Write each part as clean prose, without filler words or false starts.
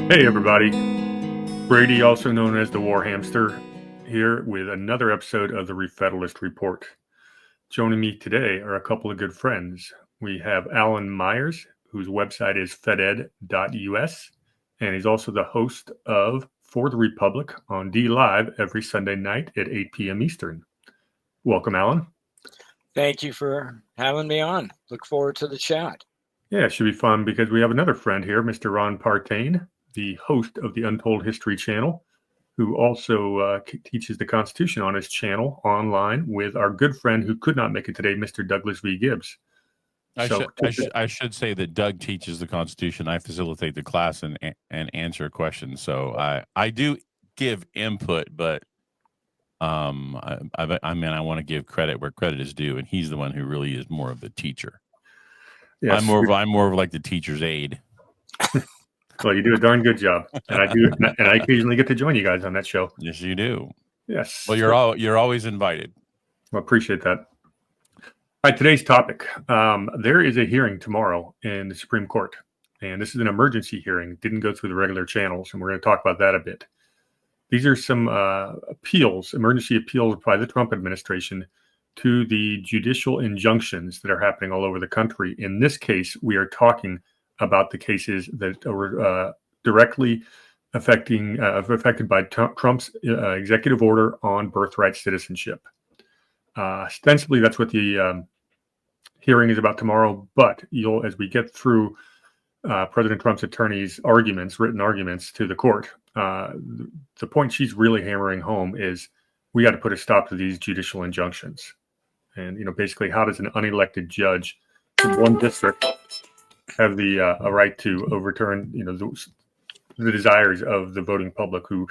Hey everybody, Brady, also known as the War Hamster, here with another episode of the Re-Federalist Report. Joining me today are a couple of good friends. We have Alan Myers, whose website is feded.us, and he's also the host of For the Republic on D Live every Sunday night at 8 p.m. Eastern. Welcome, Alan. Thank you for having me on. Look forward to the chat. Yeah, it should be fun because we have another friend here, Mr. Ron Partain, the host of the Untold History channel, who also teaches the Constitution on his channel online with our good friend who could not make it today, Mr. Douglas V. Gibbs. I should say that Doug teaches the Constitution. I facilitate the class and answer questions. So I do give input, but I want to give credit where credit is due, and he's the one who really is more of the teacher. Yes. I'm more of like the teacher's aide. Well, you do a darn good job, and I occasionally get to join you guys on that show. Yes, you do. Yes. Well, you're always invited. Well, appreciate that. All right, today's topic. There is a hearing tomorrow in the Supreme Court, and this is an emergency hearing. It didn't go through the regular channels, and we're going to talk about that a bit. These are some emergency appeals by the Trump administration to the judicial injunctions that are happening all over the country. In this case, we are talking about the cases that are directly affected by Trump's executive order on birthright citizenship. Ostensibly, that's what the hearing is about tomorrow. But as we get through President Trump's attorney's written arguments to the court, the point she's really hammering home is we got to put a stop to these judicial injunctions. And, basically, how does an unelected judge in one district have the a right to overturn, the desires of the voting public who,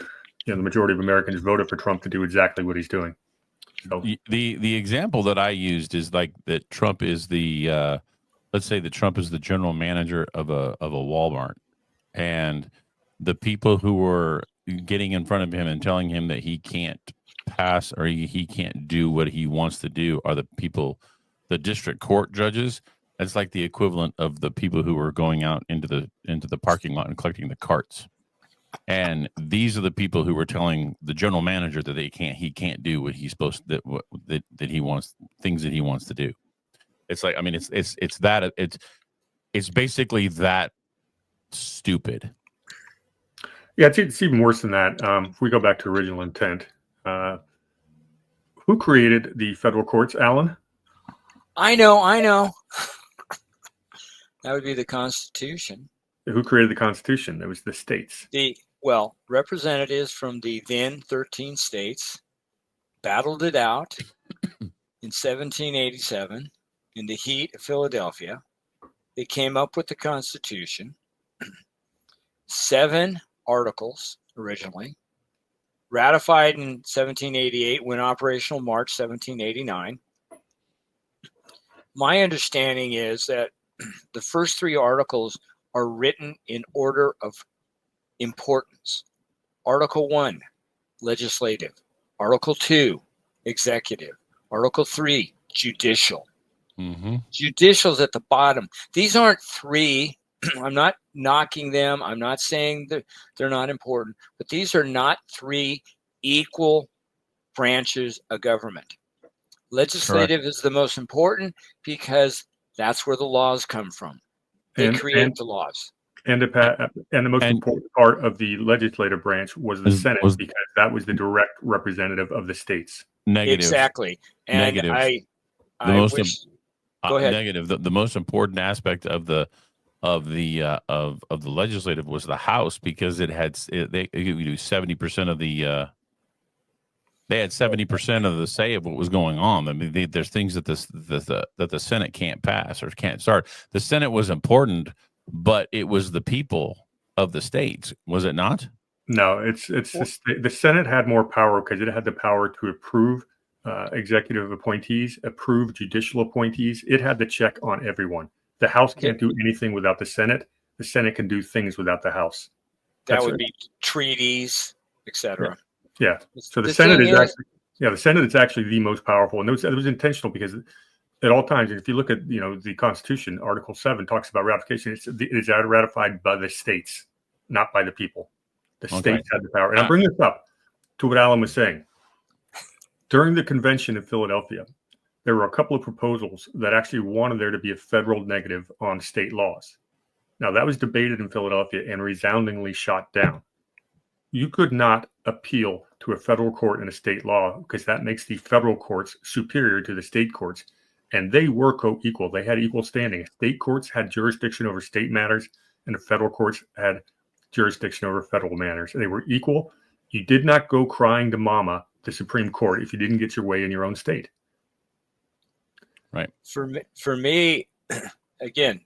the majority of Americans voted for Trump to do exactly what he's doing. So the example that I used is like that Trump is the let's say that Trump is the general manager of a Walmart, and the people who were getting in front of him and telling him that he can't pass or he can't do what he wants to do are the district court judges. It's like the equivalent of the people who were going out into the parking lot and collecting the carts. And these are the people who were telling the general manager that he can't do what he's supposed to, that he wants, things that he wants to do. It's like, it's basically that stupid. Yeah, it's even worse than that. If we go back to original intent, who created the federal courts, Alan? I know. That would be the Constitution. Who created the Constitution? It was the states. Representatives from the then 13 states battled it out in 1787 in the heat of Philadelphia. They came up with the Constitution. 7 articles originally, ratified in 1788, went operational March 1789. My understanding is that the first 3 articles are written in order of importance. Article 1, legislative. Article 2, executive. Article 3, judicial. Mm-hmm. Judicial's at the bottom. These aren't 3. I'm not knocking them. I'm not saying that they're not important, but these are not 3 equal branches of government. Legislative is the most important because that's where the laws come from. They create the laws. And the most important part of the legislative branch was the Senate, because that was the direct representative of the states. Negative. Exactly. And negative. Go ahead. Negative. The most important aspect of the legislative was the House, because they do 70% of the they had 70% of the say of what was going on. I mean, there's things that the Senate can't pass or can't start. The Senate was important, but it was the people of the states, was it not? No, the Senate had more power because it had the power to approve executive appointees, approve judicial appointees. It had the check on everyone. The House can't do anything without the Senate. The Senate can do things without the House. That would be treaties, etc. Yeah. So the Senate is actually the most powerful, and it was intentional because at all times, if you look at the Constitution, Article 7 talks about ratification. It's ratified by the states. not by the people. The Okay. states had the power. And I bring this up to what Alan was saying. During the convention in Philadelphia, there were a couple of proposals that actually wanted there to be a federal negative on state laws. Now, that was debated in Philadelphia and resoundingly shot down. You could not appeal to a federal court in a state law because that makes the federal courts superior to the state courts. And they were co-equal. They had equal standing. State courts had jurisdiction over state matters, and the federal courts had jurisdiction over federal matters. They were equal. You did not go crying to mama, the Supreme Court, if you didn't get your way in your own state. Right. For me, again,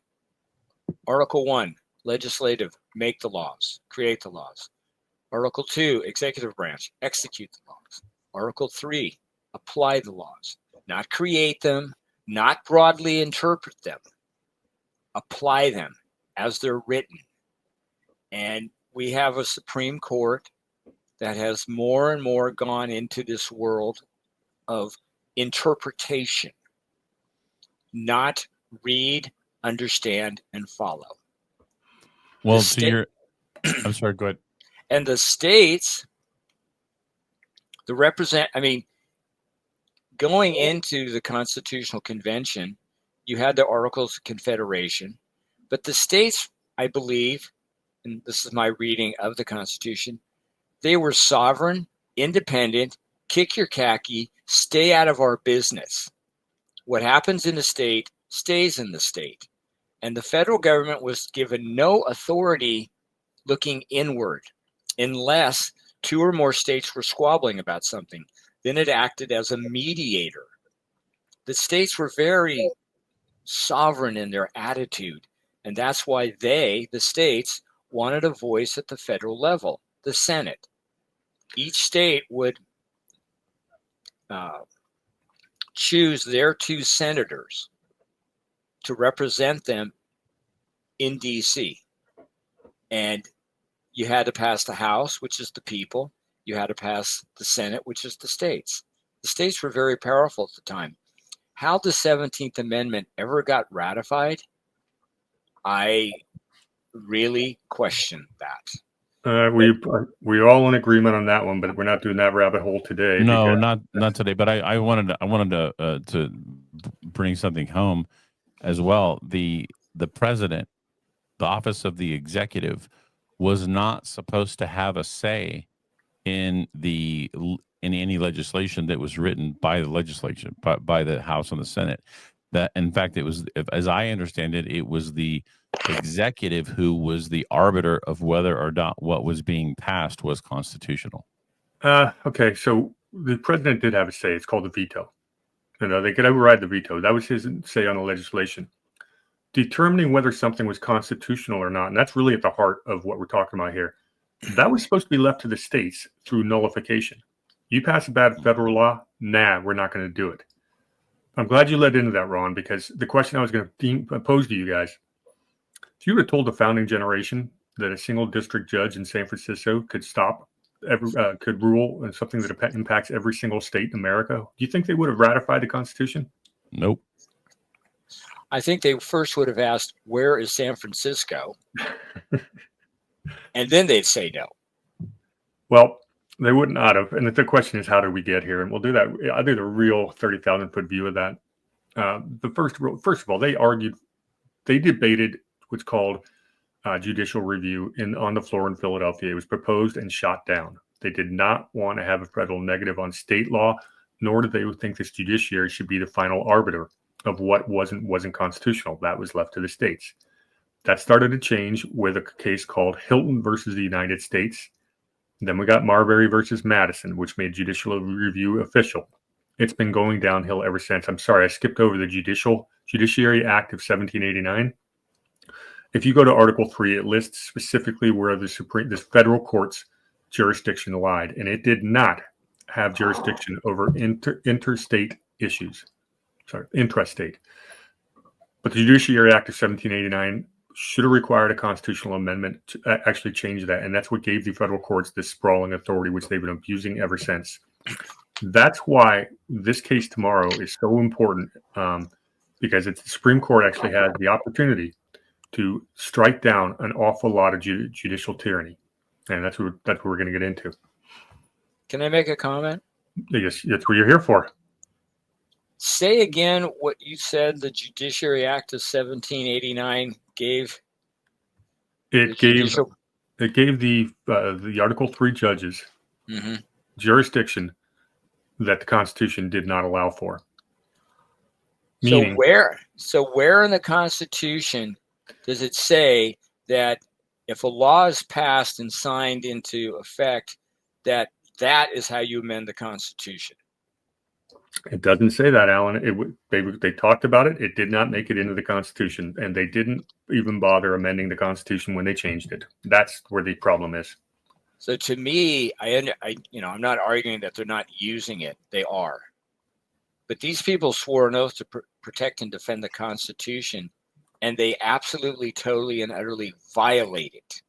Article 1, legislative, make the laws, create the laws. Article 2, executive branch, execute the laws. Article 3, apply the laws, not create them, not broadly interpret them, apply them as they're written. And we have a Supreme Court that has more and more gone into this world of interpretation, not read, understand, and follow. Well, I'm sorry, go ahead. And the states, going into the Constitutional Convention, you had the Articles of Confederation, but the states, I believe, and this is my reading of the Constitution, they were sovereign, independent, kick your khaki, stay out of our business. What happens in the state stays in the state. And the federal government was given no authority looking inward unless two or more states were squabbling about something. Then it acted as a mediator. The states were very sovereign in their attitude. And that's why the states, wanted a voice at the federal level, the Senate. Each state would choose their 2 senators to represent them in DC. And you had to pass the House, which is the people. You had to pass the Senate, which is the states. The states were very powerful at the time. How the 17th Amendment ever got ratified, I really question that. We're all in agreement on that one, but we're not doing that rabbit hole today. No, not today. But I wanted to bring something home as well. The president, the office of the executive, was not supposed to have a say in any legislation that was written by the legislation, by the House and the Senate. That, in fact, it was, as I understand it, it was the executive who was the arbiter of whether or not what was being passed was constitutional. Okay, so the president did have a say. It's called the veto. They could override the veto. That was his say on the legislation. Determining whether something was constitutional or not, and that's really at the heart of what we're talking about here, that was supposed to be left to the states through nullification. You pass a bad federal law, we're not going to do it. I'm glad you led into that, Ron, because the question I was going to pose to you guys, if you would have told the founding generation that a single district judge in San Francisco could rule on something that impacts every single state in America, do you think they would have ratified the Constitution? Nope. I think they first would have asked, where is San Francisco? And then they'd say no. Well, they wouldn't have. And the question is, how did we get here? And we'll do that. I'll do the real 30,000-foot view of that. First of all, they debated what's called judicial review on the floor in Philadelphia. It was proposed and shot down. They did not want to have a federal negative on state law, nor did they think this judiciary should be the final arbiter of what wasn't constitutional. That was left to the states. That started to change with a case called Hilton versus the United States. Then we got Marbury versus Madison, which made judicial review official. It's been going downhill ever since. I'm sorry, I skipped over the Judiciary Act of 1789. If you go to Article 3, it lists specifically where this federal court's jurisdiction lied, and it did not have jurisdiction over interstate issues. Sorry, intrastate. But the Judiciary Act of 1789 should have required a constitutional amendment to actually change that. And that's what gave the federal courts this sprawling authority, which they've been abusing ever since. That's why this case tomorrow is so important, because the Supreme Court actually has the opportunity to strike down an awful lot of judicial tyranny, and that's what we're going to get into. Can I make a comment? Yes, that's what you're here for. Say again what you said the Judiciary Act of 1789 gave. It gave the Article 3 judges jurisdiction that the Constitution did not allow for. Meaning, So where in the Constitution does it say that if a law is passed and signed into effect, that is how you amend the Constitution? it doesn't say that, Alan. They talked about it. It did not make it into the Constitution, and they didn't even bother amending the Constitution when they changed it. That's where the problem is. So to me, I'm not arguing that they're not using it. They are. But these people swore an oath to protect and defend the Constitution, and they absolutely, totally, and utterly violate it.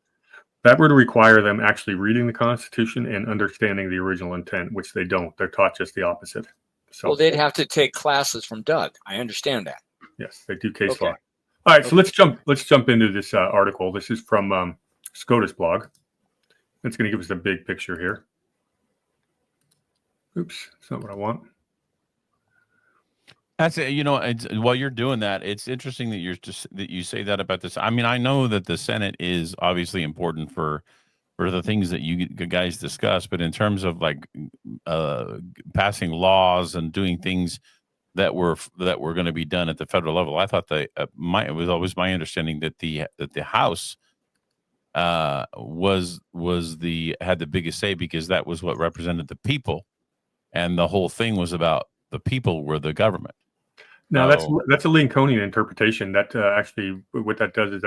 That would require them actually reading the Constitution and understanding the original intent, which they don't. They're taught just the opposite. So, well, they'd have to take classes from Doug. I understand that. Yes, they do case law. All right, so let's jump into this article. This is from SCOTUS blog. It's going to give us a big picture here. Oops, that's not what I want. That's it. While you're doing that, it's interesting that you say that about this. I mean, I know that the Senate is obviously important for the things that you guys discuss, but in terms of like passing laws and doing things that were going to be done at the federal level, I thought it was always my understanding that the House had the biggest say, because that was what represented the people, and the whole thing was about the people were the government. Now that's a Lincolnian interpretation. That actually, what that does is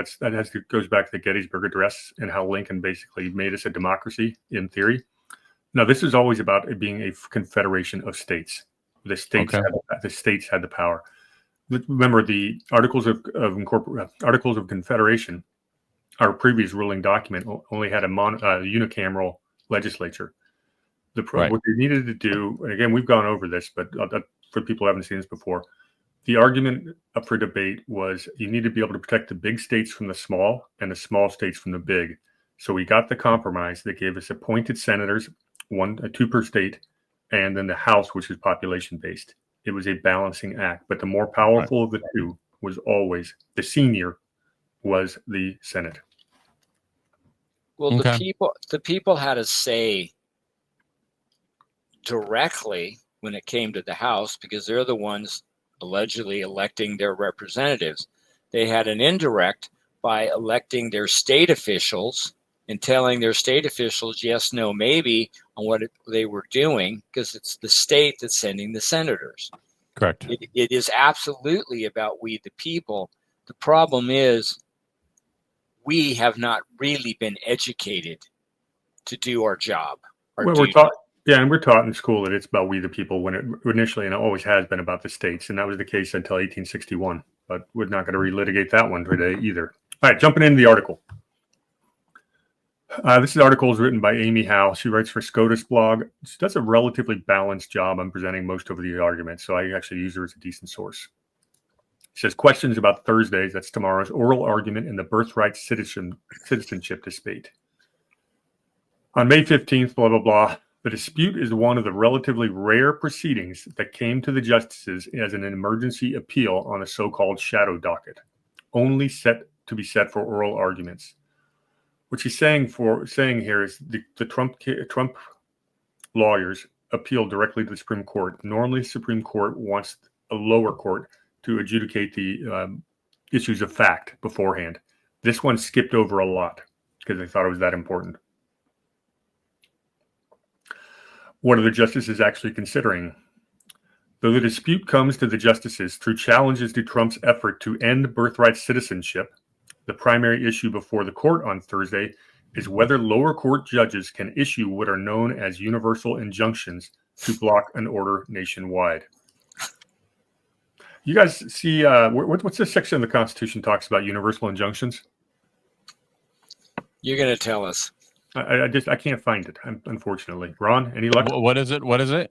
goes back to the Gettysburg Address and how Lincoln basically made us a democracy in theory. Now, this is always about it being a confederation of states. The states had the power. Remember, the Articles of Confederation, our previous ruling document, only had a unicameral legislature. What they needed to do, and again, we've gone over this, but for people who haven't seen this before, the argument up for debate was you need to be able to protect the big states from the small and the small states from the big. So we got the compromise that gave us appointed senators, two per state, and then the House, which is population based. It was a balancing act, but the more powerful of the two was always the senior was the Senate. Well, the people had a say directly when it came to the House, because they're the ones allegedly electing their representatives. They had an indirect by electing their state officials and telling their state officials yes, no, maybe on what they were doing, because it's the state that's sending the senators. Correct. It is absolutely about we the people. The problem is we have not really been educated to do our job. We're taught in school that it's about we the people, when it initially, and it always has been, about the states, and that was the case until 1861. But we're not going to relitigate that one today either. All right, jumping into the article. This article is written by Amy Howe. She writes for SCOTUS blog. She does a relatively balanced job on presenting most of the arguments, so I actually use her as a decent source. She says, questions about Thursday's, that's tomorrow's, oral argument in the birthright citizenship dispute. On May 15th, blah, blah, blah. The dispute is one of the relatively rare proceedings that came to the justices as an emergency appeal on a so-called shadow docket, only set for oral arguments. What she's saying here is the Trump lawyers appeal directly to the Supreme Court. Normally, the Supreme Court wants a lower court to adjudicate the issues of fact beforehand. This one skipped over a lot because they thought it was that important. What are the justices actually considering? Though the dispute comes to the justices through challenges to Trump's effort to end birthright citizenship, the primary issue before the court on Thursday is whether lower court judges can issue what are known as universal injunctions to block an order nationwide. You guys see, what's the section of the Constitution talks about universal injunctions? You're going to tell us. I can't find it, unfortunately. Ron, any luck? What is it?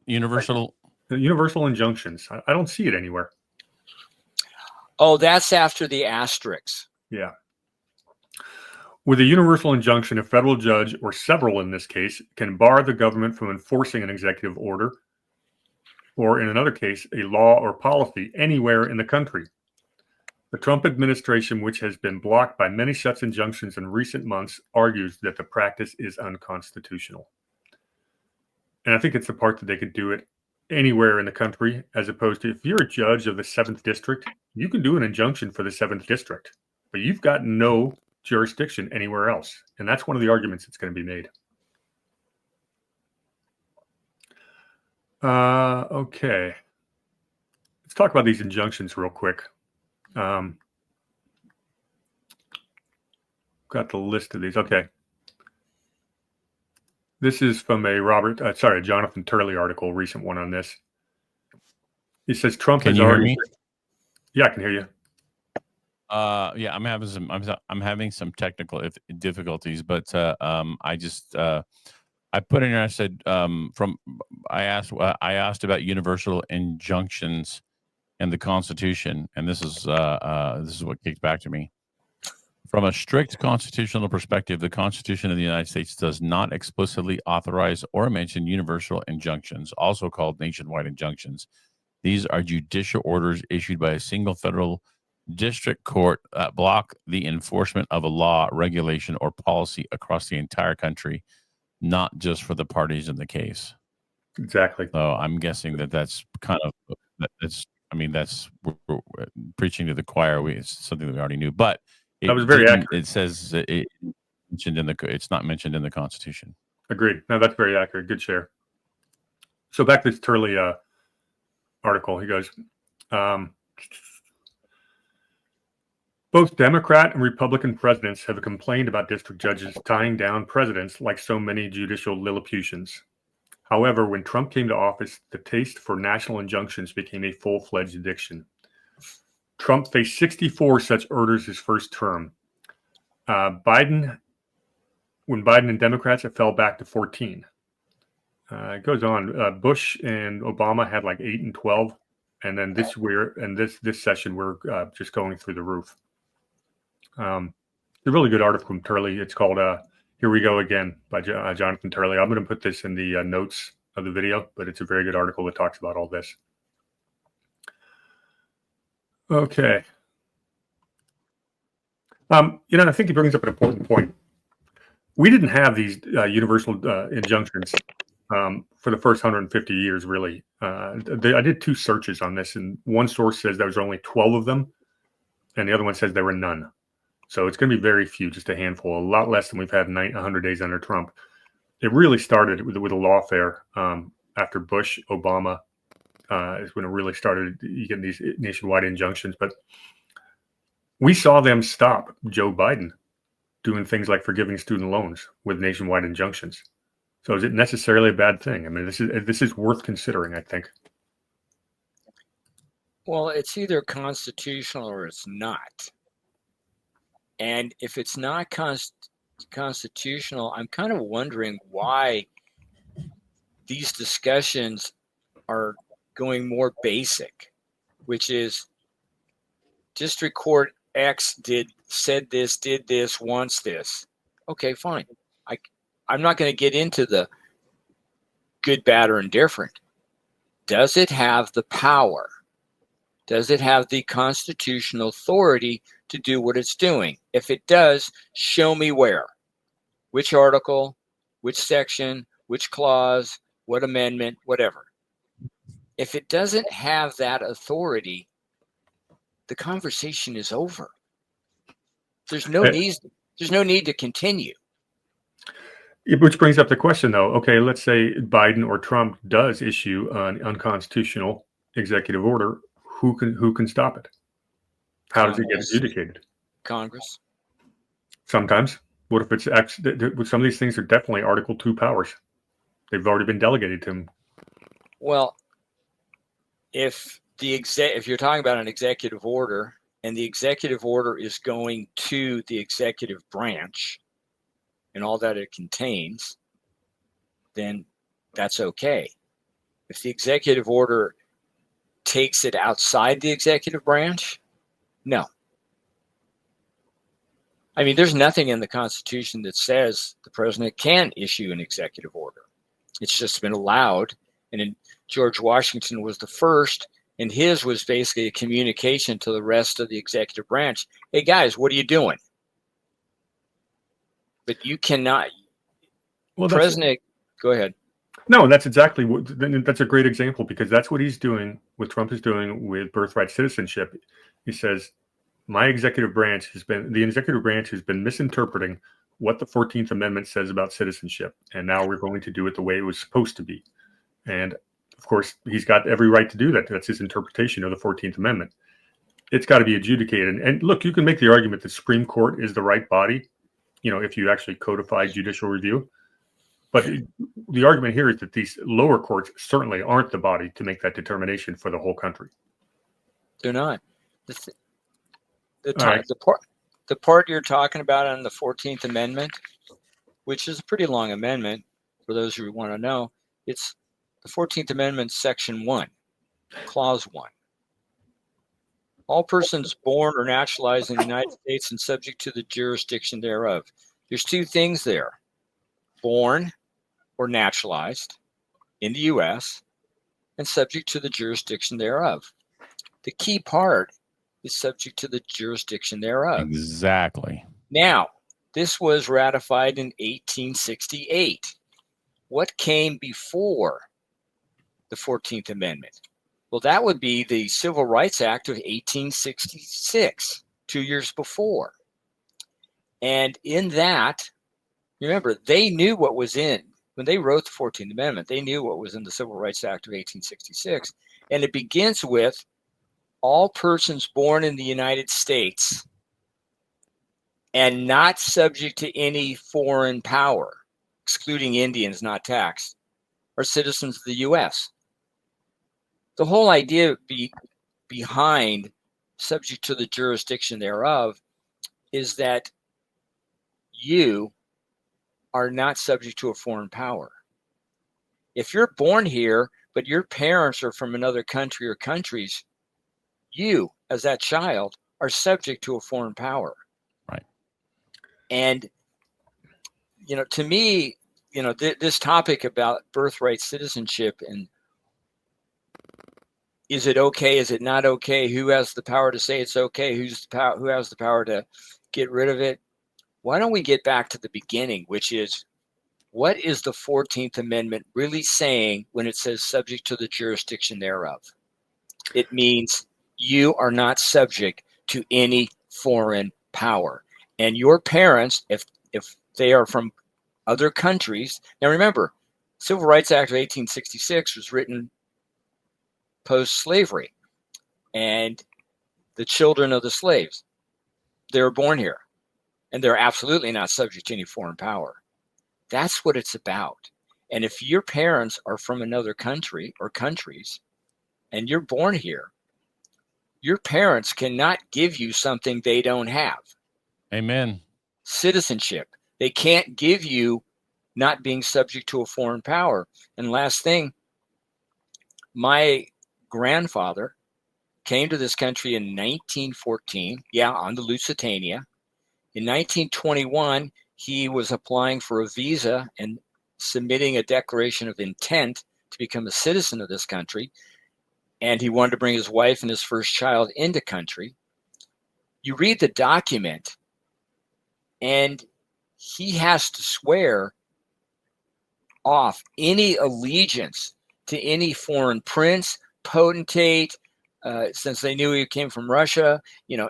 Universal injunctions. I don't see it anywhere. Oh, that's after the asterisks. Yeah. With a universal injunction, a federal judge, or several in this case, can bar the government from enforcing an executive order, or in another case, a law or policy anywhere in the country. The Trump administration, which has been blocked by many such injunctions in recent months, argues that the practice is unconstitutional. And I think it's the part that they could do it anywhere in the country, as opposed to if you're a judge of the 7th District, you can do an injunction for the 7th District, but you've got no jurisdiction anywhere else. And that's one of the arguments that's going to be made. Okay. Let's talk about these injunctions real quick. Got the list of these. Okay. This is from a Jonathan Turley article, recent one on this. He says Trump Can has you hear already. me? Yeah, I can hear you. Yeah, I'm having some technical difficulties, but I put in here. I said I asked about universal injunctions and the Constitution, and this is what kicked back to me. From a strict constitutional perspective, the Constitution of the United States does not explicitly authorize or mention universal injunctions, also called nationwide injunctions. These are judicial orders issued by a single federal district court that block the enforcement of a law, regulation, or policy across the entire country, not just for the parties in the case. Exactly. So I'm guessing that's kind of that's we're preaching to the choir. It's something that we already knew, but that was very accurate. It says it's not mentioned in the Constitution. Agreed. No, that's very accurate. Good share. So back to this Turley article. He goes, both Democrat and Republican presidents have complained about district judges tying down presidents like so many judicial Lilliputians. However, when Trump came to office, the taste for national injunctions became a full-fledged addiction. Trump faced 64 such orders his first term. When Biden and Democrats, it fell back to 14. It goes on. Bush and Obama had like 8 and 12, and then this session we're just going through the roof. A really good article from Turley. It's called "Here We Go Again" by Jonathan Turley. I'm going to put this in the notes of the video, but it's a very good article that talks about all this. Okay. I think he brings up an important point. We didn't have these universal injunctions for the first 150 years, really. I did 2 searches on this, and one source says there was only 12 of them, and the other one says there were none. So it's going to be very few, just a handful, a lot less than we've had in 100 days under Trump. It really started with a lawfare after Bush, Obama, is when it really started getting these nationwide injunctions. But we saw them stop Joe Biden doing things like forgiving student loans with nationwide injunctions. So is it necessarily a bad thing? I mean, this is worth considering, I think. Well, it's either constitutional or it's not. And if it's not constitutional, I'm kind of wondering why these discussions are going more basic, which is District Court X said this, did this, wants this. Okay, fine. I'm not going to get into the good, bad, or indifferent. Does it have the power? Does it have the constitutional authority to do what it's doing? If it does, show me where. Which article, which section, which clause, what amendment, whatever. If it doesn't have that authority, the conversation is over. There's no need to continue. Which brings up the question, though. Okay, let's say Biden or Trump does issue an unconstitutional executive order. Who can stop it? How does it get adjudicated? Congress. Sometimes. What if it's some of these things are definitely Article 2 powers? They've already been delegated to him. Well, if you're talking about an executive order and the executive order is going to the executive branch and all that it contains, then that's okay. If the executive order takes it outside the executive branch, no. I mean, there's nothing in the Constitution that says the president can issue an executive order. It's just been allowed. And George Washington was the first, and his was basically a communication to the rest of the executive branch. Hey, guys, what are you doing? But you cannot. Well, President, go ahead. No, that's exactly that's a great example, because that's what he's doing, what Trump is doing with birthright citizenship. He says, the executive branch has been misinterpreting what the 14th Amendment says about citizenship. And now we're going to do it the way it was supposed to be. And of course, he's got every right to do that. That's his interpretation of the 14th Amendment. It's got to be adjudicated. And look, you can make the argument that Supreme Court is the right body, if you actually codify judicial review. But the argument here is that these lower courts certainly aren't the body to make that determination for the whole country. They're not. The part you're talking about on the 14th Amendment, which is a pretty long amendment for those who want to know, it's the 14th Amendment, Section 1, Clause 1. All persons born or naturalized in the United States and subject to the jurisdiction thereof. There's two things there: born or naturalized in the U.S. and subject to the jurisdiction thereof. The key part is subject to the jurisdiction thereof. Exactly. Now, this was ratified in 1868. What came before the 14th Amendment? Well, that would be the Civil Rights Act of 1866, 2 years before. And in that, remember, they knew what was in, when they wrote the 14th Amendment, they knew what was in the Civil Rights Act of 1866. And it begins with all persons born in the United States and not subject to any foreign power, excluding Indians not taxed, are citizens of the U.S. The whole idea behind subject to the jurisdiction thereof is that you are not subject to a foreign power. If you're born here, but your parents are from another country or countries, you, as that child, are subject to a foreign power. Right. And, to me, this topic about birthright citizenship and is it okay? Is it not okay? Who has the power to say it's okay? Who has the power to get rid of it? Why don't we get back to the beginning, which is, what is the 14th Amendment really saying when it says subject to the jurisdiction thereof? It means you are not subject to any foreign power. And your parents, if they are from other countries, now remember, Civil Rights Act of 1866 was written post-slavery, and the children of the slaves, they were born here, and they're absolutely not subject to any foreign power. That's what it's about. And if your parents are from another country or countries, and you're born here, your parents cannot give you something they don't have. Amen. Citizenship. They can't give you not being subject to a foreign power. And last thing, my grandfather came to this country in 1914, on the Lusitania. In 1921, he was applying for a visa and submitting a declaration of intent to become a citizen of this country. And he wanted to bring his wife and his first child into country. You read the document, and he has to swear off any allegiance to any foreign prince, potentate, since they knew he came from Russia,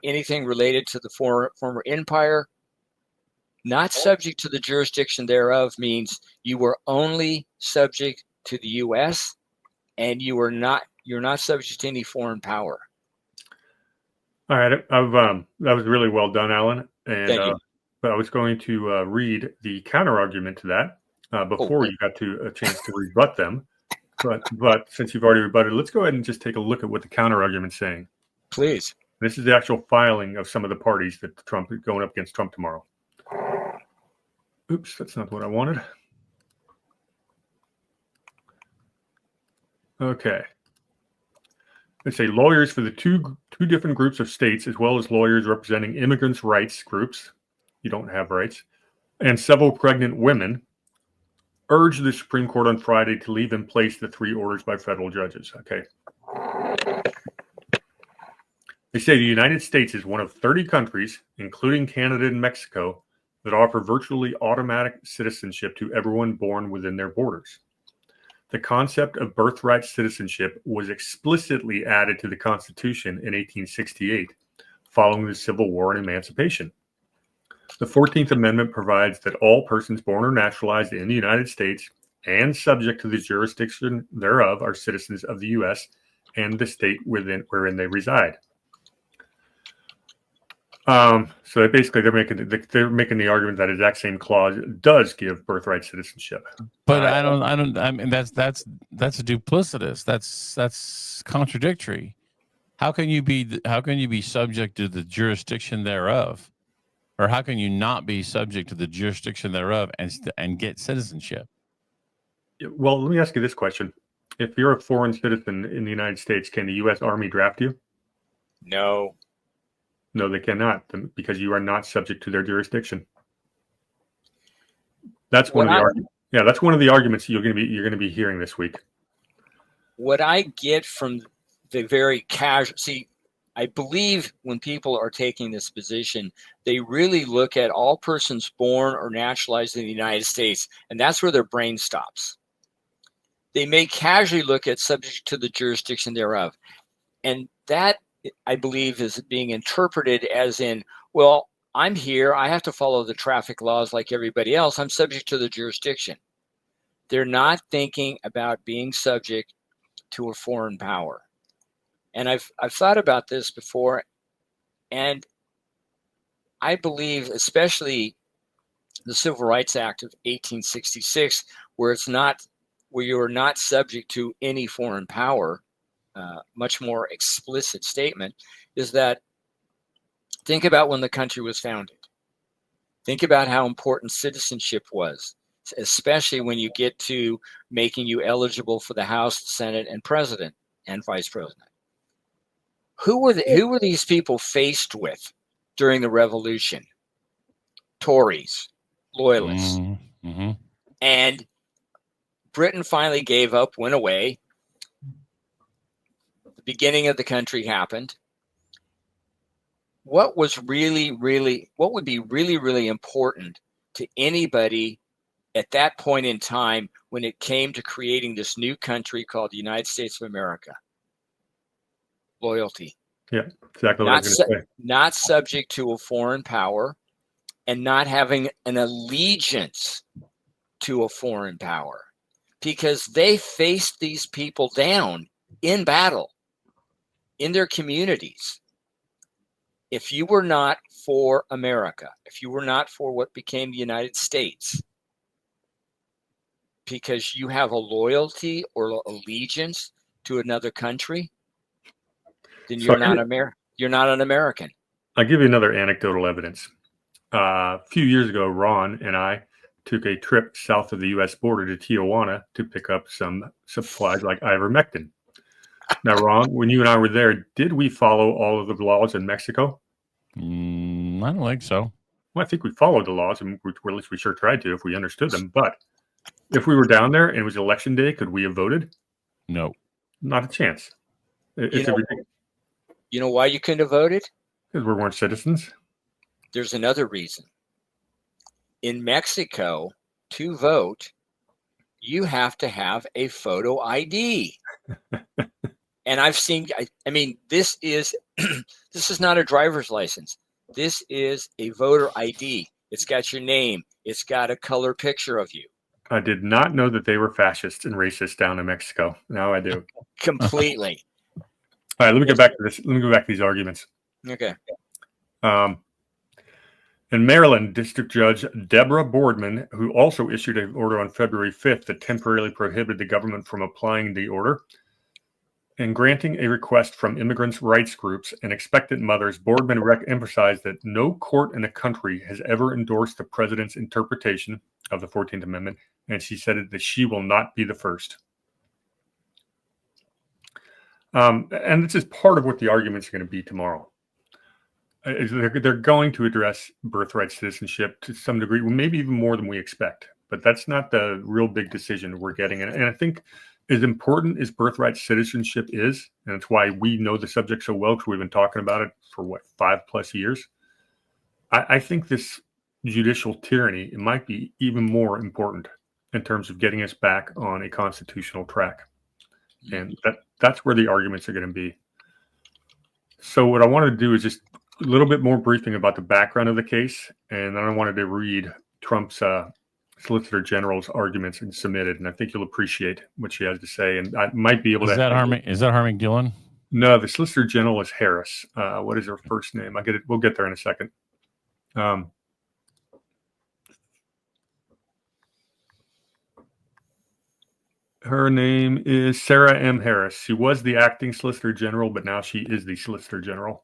anything related to the former empire. Not subject to the jurisdiction thereof means you were only subject to the U.S. and you're not subject to any foreign power. All right, that was really well done, Alan. And Thank you. but I was going to read the counter argument to that before you got to a chance to rebut them. But since you've already rebutted, let's go ahead and just take a look at what the counter argument's saying. Please. This is the actual filing of some of the parties that Trump is going up against Trump tomorrow. Oops, that's not what I wanted. Okay. Let's say lawyers for the two different groups of states, as well as lawyers representing immigrants' rights groups, you don't have rights. And several pregnant women urged the Supreme Court on Friday to leave in place the 3 orders by federal judges. Okay. They say the United States is one of 30 countries, including Canada and Mexico, that offer virtually automatic citizenship to everyone born within their borders. The concept of birthright citizenship was explicitly added to the Constitution in 1868, following the Civil War and emancipation. The 14th Amendment provides that all persons born or naturalized in the United States and subject to the jurisdiction thereof are citizens of the U.S. and the state wherein they reside. So basically, they're making the argument that exact same clause does give birthright citizenship. But I mean, that's duplicitous. That's contradictory. How can you be subject to the jurisdiction thereof, or how can you not be subject to the jurisdiction thereof and get citizenship? Well, let me ask you this question: if you're a foreign citizen in the United States, can the U.S. Army draft you? No. No, they cannot, because you are not subject to their jurisdiction. That's one of the arguments. Yeah, that's one of the arguments you're going to be hearing this week. What I get from the very casual, see, I believe when people are taking this position, they really look at all persons born or naturalized in the United States, and that's where their brain stops. They may casually look at subject to the jurisdiction thereof, and that, I believe, is being interpreted as in, well, I'm here, I have to follow the traffic laws like everybody else, I'm subject to the jurisdiction. They're not thinking about being subject to a foreign power. And I've thought about this before, and I believe, especially the Civil Rights Act of 1866, where you are not subject to any foreign power, much more explicit statement, is that think about when the country was founded. Think about how important citizenship was, especially when you get to making you eligible for the House, Senate, and President and Vice President. Who were these people faced with during the Revolution? Tories, loyalists. Mm-hmm. And Britain finally gave up, went away. The beginning of the country happened. What would be really, really important to anybody at that point in time when it came to creating this new country called the United States of America? Loyalty. Yeah, exactly what I was going to say. Not subject to a foreign power and not having an allegiance to a foreign power, because they faced these people down in battle in their communities. If you were not for America, if you were not for what became the United States, because you have a loyalty or allegiance to another country, then you're not an American. I'll give you another anecdotal evidence. A few years ago, Ron and I took a trip south of the U.S. border to Tijuana to pick up some supplies like ivermectin. Now, Ron, when you and I were there, did we follow all of the laws in Mexico? I don't think so. Well, I think we followed the laws, and at least we sure tried to if we understood them. But if we were down there and it was election day, could we have voted? No. Not a chance. You know why you couldn't have voted? Because we weren't citizens. There's another reason. In Mexico, to vote, you have to have a photo ID. And I've seen, I mean, this is not a driver's license. This is a voter ID. It's got your name. It's got a color picture of you. I did not know that they were fascists and racist down in Mexico. Now I do. Completely. All right, let me go back to this. Let me go back to these arguments. Okay. In Maryland, District Judge Deborah Boardman, who also issued an order on February 5th that temporarily prohibited the government from applying the order and granting a request from immigrants' rights groups and expectant mothers, Boardman emphasized that no court in the country has ever endorsed the president's interpretation of the 14th Amendment, and she said that she will not be the first. And this is part of what the arguments are going to be tomorrow. they're going to address birthright citizenship to some degree, maybe even more than we expect. But that's not the real big decision we're getting. And I think as important as birthright citizenship is, and it's why we know the subject so well, because we've been talking about it for 5+ years. I think this judicial tyranny, it might be even more important in terms of getting us back on a constitutional track. And that's where the arguments are going to be. So what I wanted to do is just a little bit more briefing about the background of the case. And then I wanted to read Trump's Solicitor General's arguments and submitted. And I think you'll appreciate what she has to say. And I might be able to. Is that harming Gillen? No, the Solicitor General is Harris. What is her first name? We'll get there in a second. Her name is Sarah M. Harris. She was the acting Solicitor General, but now she is the Solicitor General.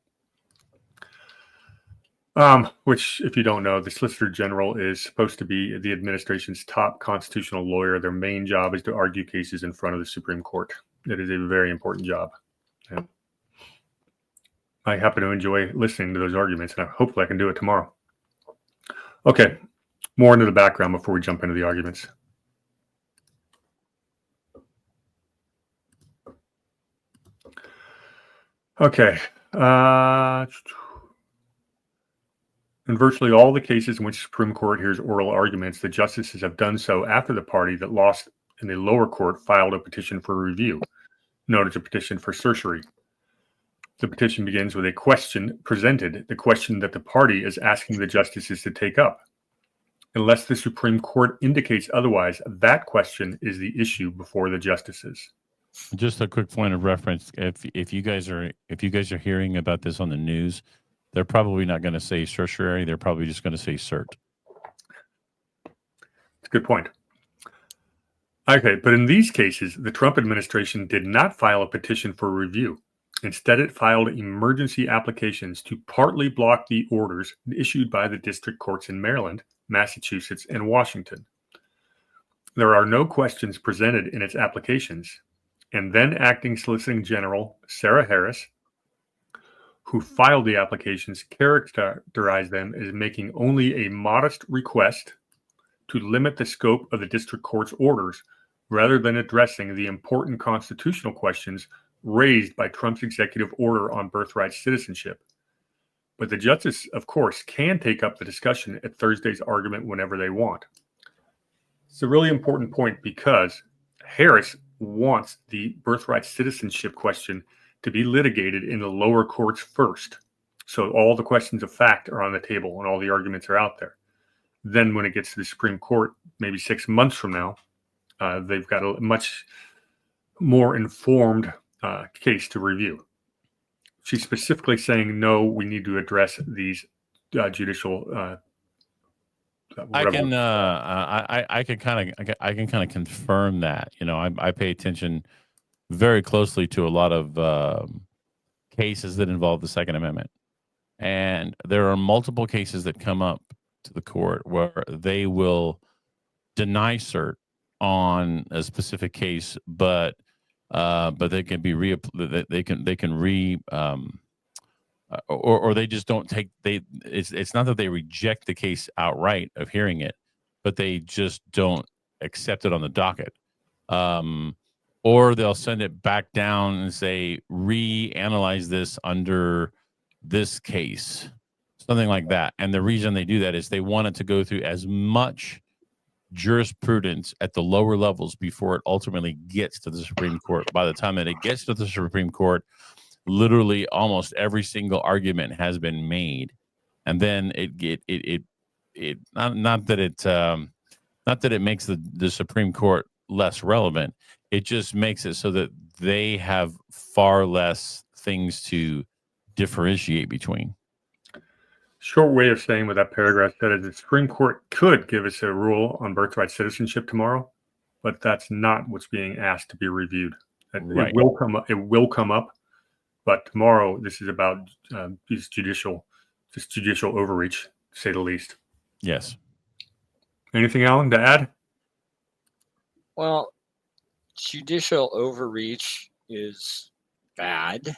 Which, if you don't know, the Solicitor General is supposed to be the administration's top constitutional lawyer. Their main job is to argue cases in front of the Supreme Court. It is a very important job. And I happen to enjoy listening to those arguments, and hopefully I can do it tomorrow. Okay, more into the background before we jump into the arguments. Okay. In virtually all the cases in which the Supreme Court hears oral arguments, the justices have done so after the party that lost in the lower court filed a petition for review, known as a petition for certiorari. The petition begins with a question presented, the question that the party is asking the justices to take up. Unless the Supreme Court indicates otherwise, that question is the issue before the justices. Just a quick point of reference: if you guys are hearing about this on the news, they're probably not going to say certiorari. They're probably just going to say cert. That's a good point. Okay, but in these cases, the Trump administration did not file a petition for review. Instead, it filed emergency applications to partly block the orders issued by the district courts in Maryland, Massachusetts, and Washington. There are no questions presented in its applications, and then acting Solicitor General Sarah Harris, who filed the applications, characterized them as making only a modest request to limit the scope of the district court's orders rather than addressing the important constitutional questions raised by Trump's executive order on birthright citizenship. But the justice, of course, can take up the discussion at Thursday's argument whenever they want. It's a really important point because Harris wants the birthright citizenship question to be litigated in the lower courts first. So all the questions of fact are on the table and all the arguments are out there. Then when it gets to the Supreme Court, maybe 6 months from now, they've got a much more informed case to review. She's specifically saying, no, we need to address these judicial I can kind of confirm that. You know, I pay attention very closely to a lot of cases that involve the Second Amendment, and there are multiple cases that come up to the court where they will deny cert on a specific case, but they can be or they just don't take it's not that they reject the case outright of hearing it, but they just don't accept it on the docket, or they'll send it back down and say reanalyze this under this case, something like that. And the reason they do that is they want it to go through as much jurisprudence at the lower levels before it ultimately gets to the Supreme Court. By the time that it gets to the Supreme Court, literally almost every single argument has been made, and then not that it makes the Supreme Court less relevant. It just makes it so that they have far less things to differentiate between. Short way of saying what that paragraph said is the Supreme Court could give us a rule on birthright citizenship tomorrow, but that's not what's being asked to be reviewed. Right. It will come up, but tomorrow this is about judicial overreach, to say the least. Yes. Anything, Alan, to add? Well, judicial overreach is bad.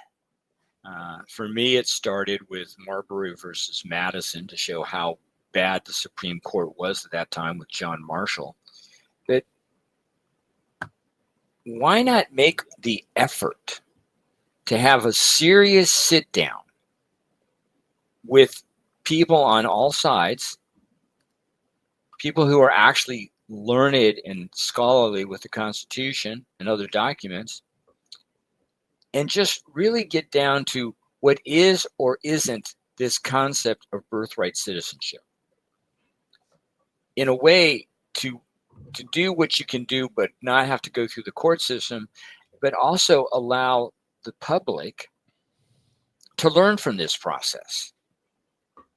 For me, it started with Marbury versus Madison to show how bad the Supreme Court was at that time with John Marshall. But why not make the effort to have a serious sit down with people on all sides, people who are actually learned and scholarly with the Constitution and other documents, and just really get down to what is or isn't this concept of birthright citizenship. In a way, to do what you can do, but not have to go through the court system, but also allow the public to learn from this process,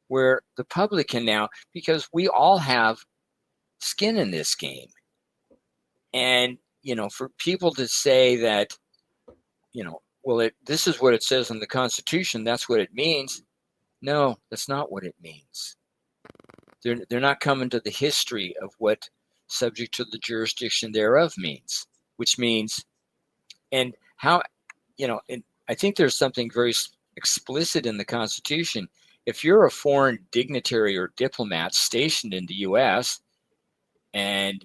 where the public can now, because we all have skin in this game. And, for people to say that, well, this is what it says in the Constitution, that's what it means. No, that's not what it means. They're not coming to the history of what subject to the jurisdiction thereof means, which means, and how, and I think there's something very explicit in the Constitution. If you're a foreign dignitary or diplomat stationed in the U.S. and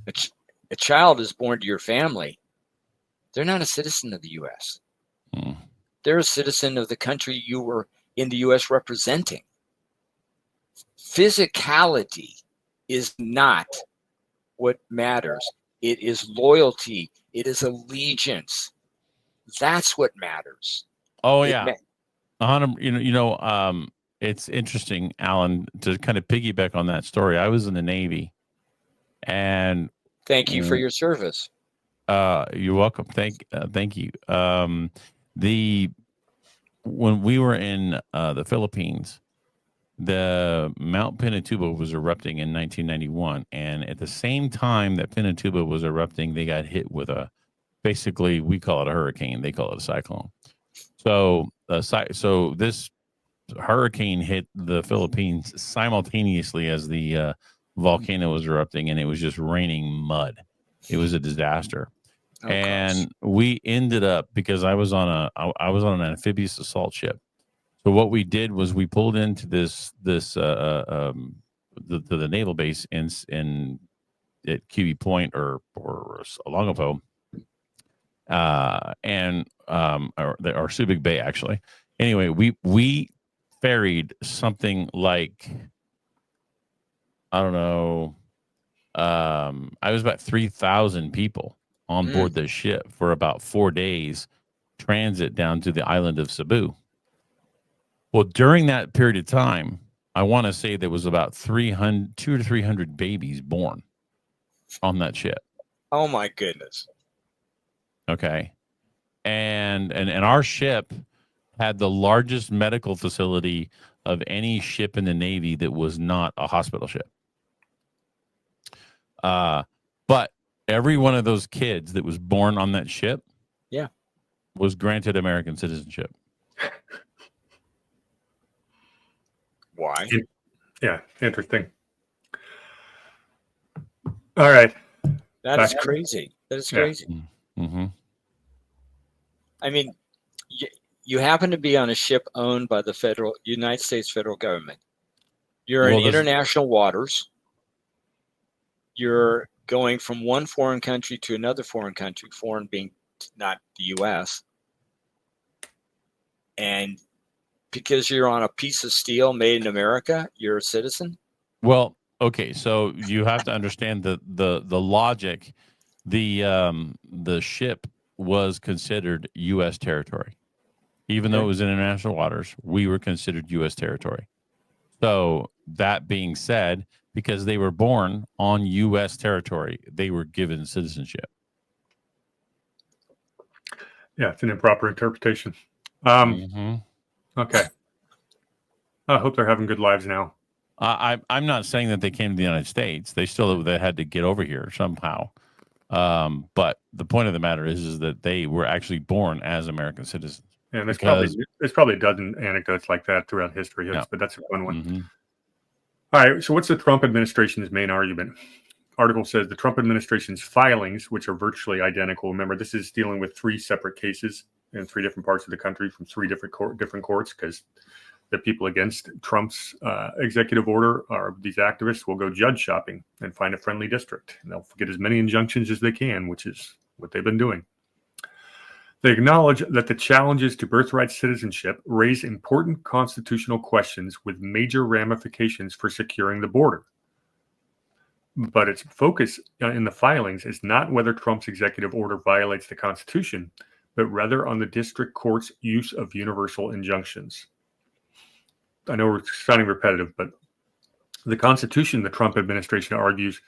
a child is born to your family, they're not a citizen of the U.S. They're a citizen of the country you were in the U.S. representing. Physicality is not what matters. It is loyalty. It is allegiance. That's what matters. Oh, yeah. It's interesting, Alan, to kind of piggyback on that story. I was in the Navy, and thank you for your service. You're welcome. Thank you. When we were in the Philippines, the Mount Pinatubo was erupting in 1991, and at the same time that Pinatubo was erupting, they got hit with basically, we call it a hurricane, they call it a cyclone. So this hurricane hit the Philippines simultaneously as the volcano was erupting, and it was just raining mud. It was a disaster. And we ended up, because I was on an amphibious assault ship. So what we did was we pulled into the naval base in at QB Point or Olongapo, and or Subic Bay, actually. Anyway, we ferried something like, I don't know, I was about 3,000 people on board the ship for about 4 days transit down to the island of Cebu. Well, during that period of time, I want to say there was about 200 to 300 babies born on that ship. Oh my goodness. Okay. And our ship had the largest medical facility of any ship in the Navy that was not a hospital ship. But every one of those kids that was born on that ship, was granted American citizenship. Why? Yeah, interesting. All right. That is crazy. That is crazy. Mm-hmm. I mean, you happen to be on a ship owned by the United States federal government. You're in international waters. You're going from one foreign country to another foreign country, foreign being not the U.S. And because you're on a piece of steel made in America, you're a citizen? Well, okay, so you have to understand the logic. The ship was considered U.S. territory. Even though it was in international waters, we were considered U.S. territory. So that being said, because they were born on U.S. territory, they were given citizenship. Yeah, it's an improper interpretation. Okay. I hope they're having good lives now. I'm not saying that they came to the United States. They had to get over here somehow. But the point of the matter is that they were actually born as American citizens. And there's probably a dozen anecdotes like that throughout history, but that's a fun one. Mm-hmm. All right, so what's the Trump administration's main argument? Article says the Trump administration's filings, which are virtually identical. Remember, this is dealing with 3 separate cases in 3 different parts of the country from 3 different courts, because the people against Trump's executive order are these activists will go judge shopping and find a friendly district, and they'll get as many injunctions as they can, which is what they've been doing. They acknowledge that the challenges to birthright citizenship raise important constitutional questions with major ramifications for securing the border. But its focus in the filings is not whether Trump's executive order violates the Constitution, but rather on the district court's use of universal injunctions. I know we're sounding repetitive, but the Constitution, the Trump administration argues,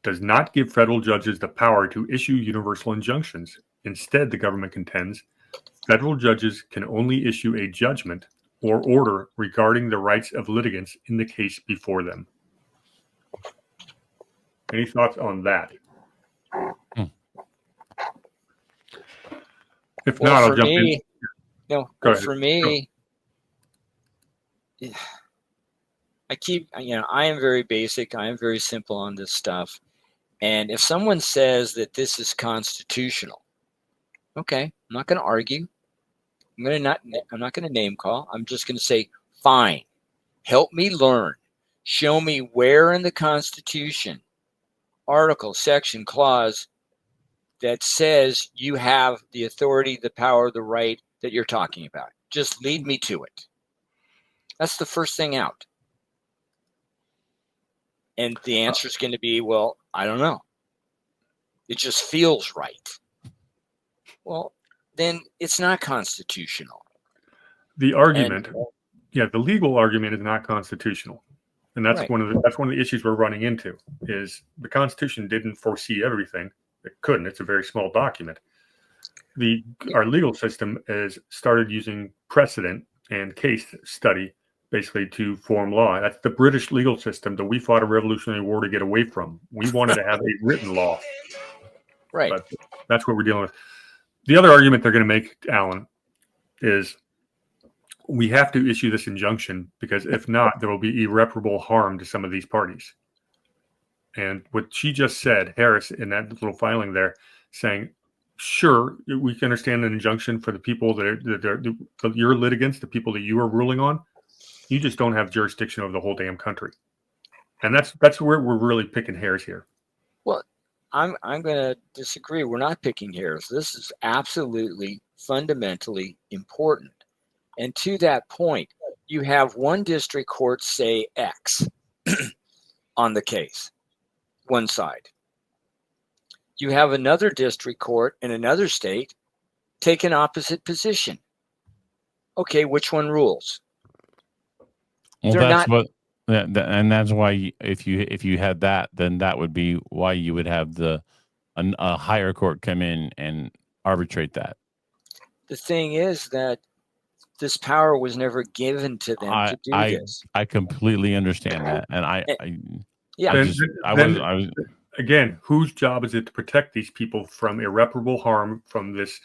does not give federal judges the power to issue universal injunctions. Instead, the government contends, federal judges can only issue a judgment or order regarding the rights of litigants in the case before them. Any thoughts on that? If not, I'll jump in. No, for me, I am very basic. I am very simple on this stuff. And if someone says that this is constitutional, okay, I'm not going to argue. I'm not going to name call. I'm just going to say, fine, help me learn. Show me where in the Constitution, article, section, clause that says you have the authority, the power, the right that you're talking about. Just lead me to it. That's the first thing out. And the answer is going to be, well, I don't know. It just feels right. Well, then it's not constitutional. The argument, the legal argument is not constitutional. And that's Right. one of the issues we're running into is the Constitution didn't foresee everything. It couldn't. It's a very small document. Our legal system has started using precedent and case study basically to form law. That's the British legal system that we fought a Revolutionary War to get away from. We wanted to have a written law. Right. But that's what we're dealing with. The other argument they're going to make, Alan, is we have to issue this injunction because if not, there will be irreparable harm to some of these parties. And what she just said, Harris, in that little filing there, saying, sure, we can understand an injunction for the people that are your litigants, the people that you are ruling on. You just don't have jurisdiction over the whole damn country. And that's where we're really picking hairs here. Well, I'm going to disagree. We're not picking hairs. This is absolutely fundamentally important. And to that point, you have one district court say X on the case, one side. You have another district court in another state take an opposite position. Okay, which one rules? Well, and that's why if you had that, then that would be why you would have a higher court come in and arbitrate that. The thing is that this power was never given to them to do this. I completely understand that, and again, whose job is it to protect these people from irreparable harm from this,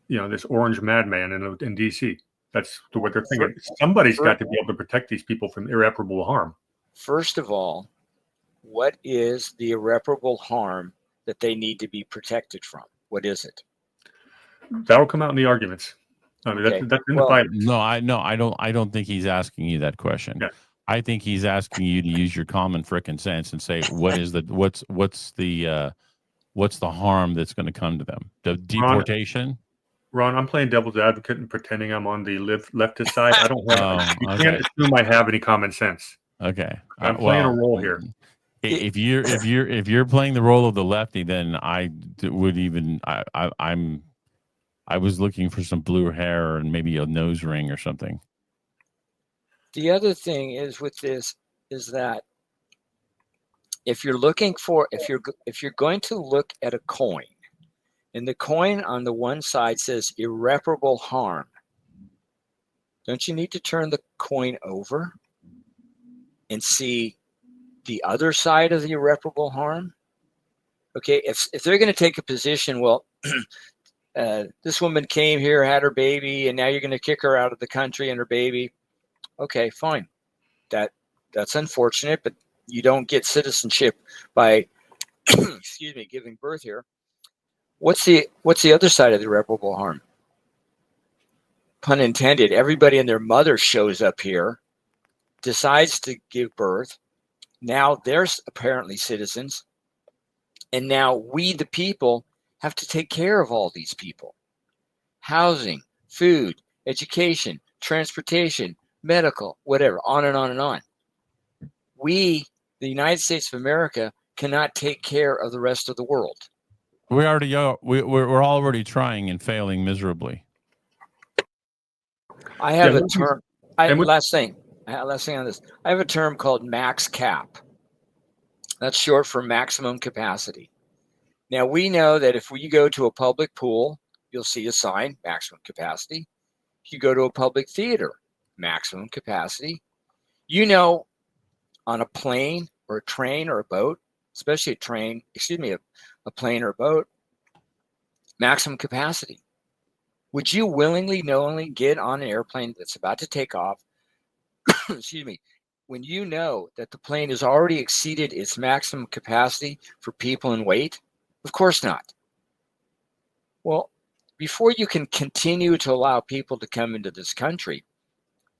this orange madman in D.C.? That's what they're thinking. Somebody's got to be able to protect these people from irreparable harm. First of all, what is the irreparable harm that they need to be protected from? What is it? That'll come out in the arguments. I mean, Okay. that's in the fight. No, I don't think he's asking you that question. Yeah. I think he's asking you to use your common frickin' sense and say, what's the harm that's going to come to them? The deportation? Ron, I'm playing devil's advocate and pretending I'm on the leftist side. I don't have. You can't assume I have any common sense. Okay, I'm playing a role here. If you're playing the role of the lefty, then I would even I was looking for some blue hair and maybe a nose ring or something. The other thing is with this is that if you're going to look at a coin, and the coin on the one side says irreparable harm, don't you need to turn the coin over and see the other side of the irreparable harm? Okay, if they're going to take a position, well, this woman came here, had her baby, and now you're going to kick her out of the country and her baby. Okay, fine. That's unfortunate, but you don't get citizenship by giving birth here. What's the other side of the irreparable harm? pun intended, everybody and their mother shows up here, decides to give birth. Now they're apparently citizens. And now we, the people, have to take care of all these people. Housing, food, education, transportation, medical, whatever, on and on and on. We, the United States of America, cannot take care of the rest of the world. We already are. We're already trying and failing miserably. I have a term. Last thing on this. I have a term called max cap. That's short for maximum capacity. Now, we know that if we go to a public pool, you'll see a sign, maximum capacity. If you go to a public theater, maximum capacity. You know, on a plane or a train or a boat, especially a plane or a boat, maximum capacity. Would you willingly, knowingly get on an airplane that's about to take off, excuse me, when you know that the plane has already exceeded its maximum capacity for people and weight? Of course not. Well, before you can continue to allow people to come into this country,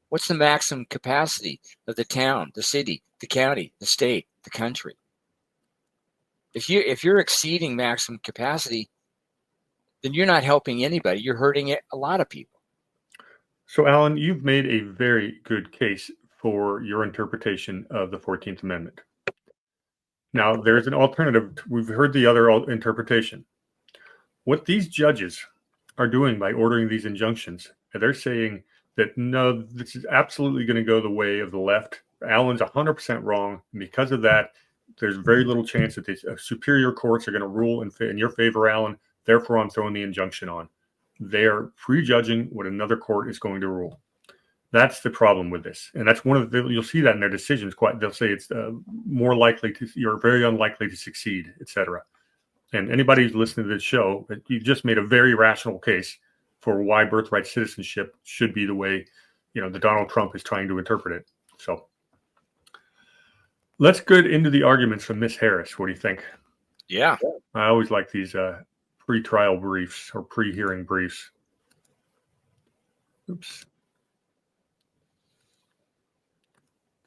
what's the maximum capacity of the town, the city, the county, the state, the country? If you're exceeding maximum capacity, then you're not helping anybody. You're hurting a lot of people. So, Alan, you've made a very good case for your interpretation of the 14th Amendment. Now, there's an alternative. We've heard the other interpretation. What these judges are doing by ordering these injunctions, they're saying that, no, this is absolutely going to go the way of the left. Alan's 100% wrong. And because of that, there's very little chance that the superior courts are going to rule in your favor, Alan. Therefore, I'm throwing the injunction on. They're prejudging what another court is going to rule. That's the problem with this. And that's one of the, you'll see that in their decisions. They'll say it's more likely you're very unlikely to succeed, etc. And anybody who's listening to this show, you just made a very rational case for why birthright citizenship should be the way, the Donald Trump is trying to interpret it. So let's get into the arguments from Miss Harris. What do you think? Yeah. I always like these pre-trial briefs or pre-hearing briefs. Oops.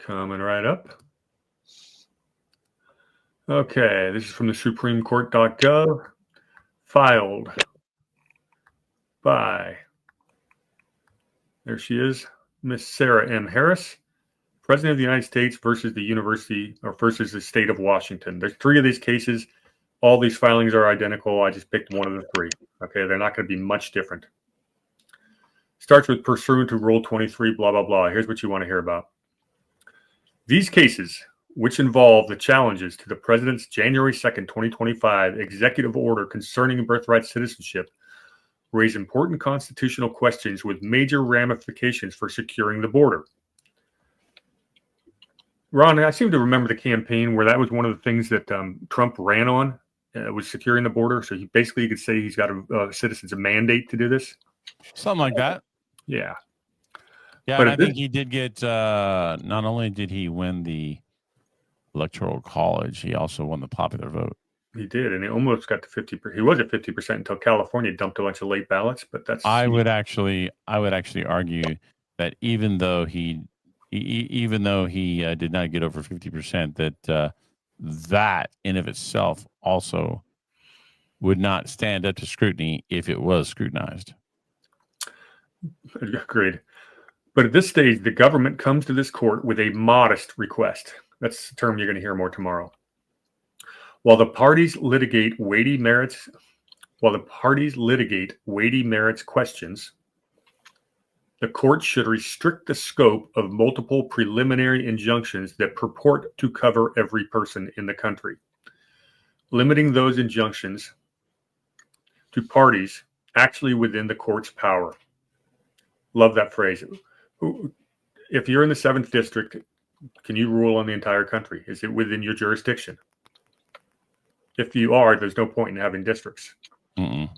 Coming right up. Okay, this is from the SupremeCourt.gov. Filed by, there she is, Miss Sarah M. Harris, President of the United States versus the state of Washington. There's 3 of these cases. All these filings are identical. I just picked one of the 3. Okay, they're not going to be much different. Starts with pursuant to Rule 23, blah, blah, blah. Here's what you want to hear about. These cases, which involve the challenges to the President's January 2nd, 2025 executive order concerning birthright citizenship, raise important constitutional questions with major ramifications for securing the border. Ron, I seem to remember the campaign where that was one of the things that Trump ran on, was securing the border. So he could say he's got a citizen's mandate to do this. Something like that. Yeah. Yeah, But and I think he did get, not only did he win the Electoral College, he also won the popular vote. He did, and he almost got to 50%. He was at 50% until California dumped a bunch of late ballots, but that's... I would actually argue that even though he did not get over 50%, that in of itself also would not stand up to scrutiny if it was scrutinized. Agreed. But at this stage, the government comes to this court with a modest request. That's the term you're going to hear more tomorrow. While the parties litigate weighty merits questions, the court should restrict the scope of multiple preliminary injunctions that purport to cover every person in the country, limiting those injunctions to parties actually within the court's power. Love that phrase. If you're in the 7th District, can you rule on the entire country? Is it within your jurisdiction? If you are, there's no point in having districts. Mm-mm.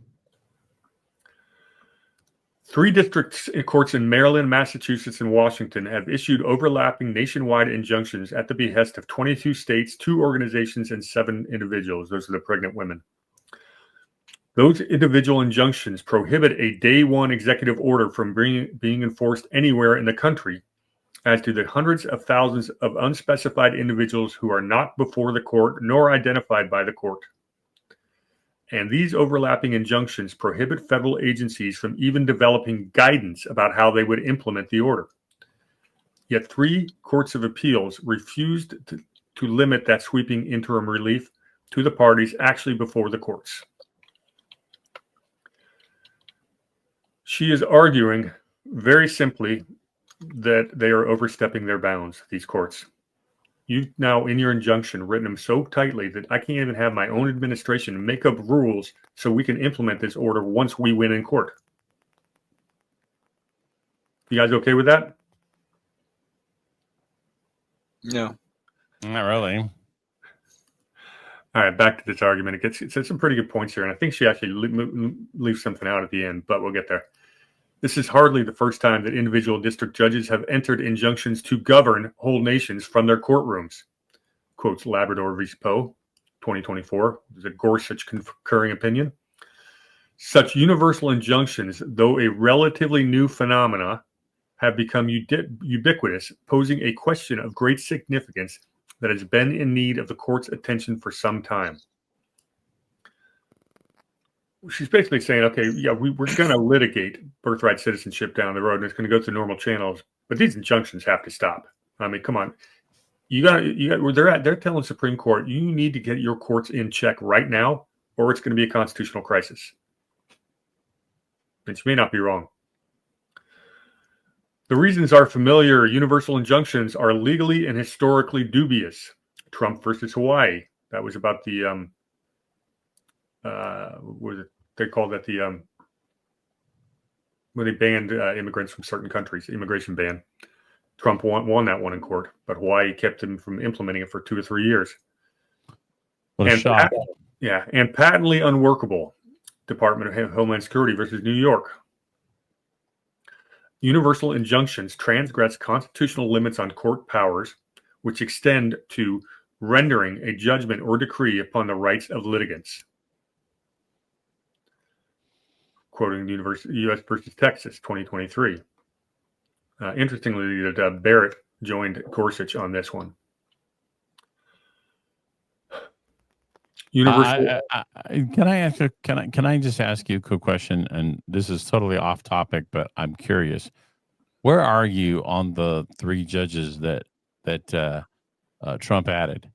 3 district courts in Maryland, Massachusetts, and Washington have issued overlapping nationwide injunctions at the behest of 22 states, 2 organizations, and 7 individuals. Those are the pregnant women. Those individual injunctions prohibit a day one executive order from being enforced anywhere in the country as to the hundreds of thousands of unspecified individuals who are not before the court nor identified by the court. And these overlapping injunctions prohibit federal agencies from even developing guidance about how they would implement the order. Yet 3 courts of appeals refused to limit that sweeping interim relief to the parties actually before the courts. She is arguing very simply that they are overstepping their bounds, these courts. You've now, in your injunction, written them so tightly that I can't even have my own administration make up rules so we can implement this order once we win in court. You guys okay with that? No. Not really. All right, back to this argument. It says some pretty good points here, and I think she actually leaves something out at the end, but we'll get there. This is hardly the first time that individual district judges have entered injunctions to govern whole nations from their courtrooms. Quotes Labrador v. Poe, 2024. There's a Gorsuch concurring opinion. Such universal injunctions, though a relatively new phenomena, have become ubiquitous, posing a question of great significance that has been in need of the court's attention for some time. She's basically saying, okay, yeah, we're going to litigate birthright citizenship down the road, and it's going to go through normal channels, but these injunctions have to stop. I mean, come on. They're telling Supreme Court, you need to get your courts in check right now, or it's going to be a constitutional crisis. And she may not be wrong. The reasons are familiar. Universal injunctions are legally and historically dubious. Trump versus Hawaii. That was about the they called that the when they banned immigrants from certain countries, immigration ban. Trump won that one in court, but Hawaii kept him from implementing it for 2 to 3 years. What a shock. And patently unworkable. Department of Homeland Security versus New York. Universal injunctions transgress constitutional limits on court powers, which extend to rendering a judgment or decree upon the rights of litigants. Quoting the U.S. versus Texas, 2023. Interestingly, that Barrett joined Gorsuch on this one. Universal. Can I just ask you a quick question? And this is totally off topic, but I'm curious. Where are you on the 3 judges that Trump added?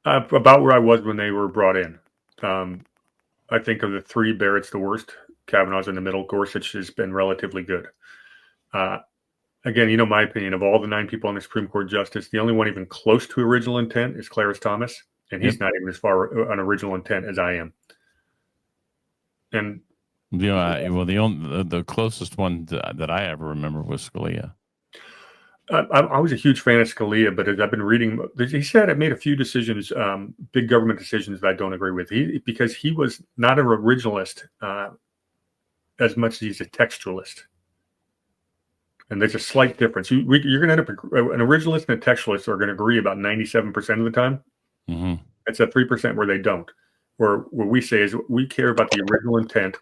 About where I was when they were brought in. I think of the 3, Barrett's the worst. Kavanaugh's in the middle. Gorsuch has been relatively good. Again, my opinion, of all the 9 people on the Supreme Court justice, the only one even close to original intent is Clarence Thomas, and he's not even as far on original intent as I am. And the closest one that I ever remember was Scalia. I was a huge fan of Scalia, but as I've been reading, he said I made a few decisions, big government decisions that I don't agree with. Because he was not an originalist as much as he's a textualist. And there's a slight difference. You're going to end up, an originalist and a textualist are going to agree about 97% of the time. Mm-hmm. It's that 3% where they don't. Where what we say is we care about the original intent,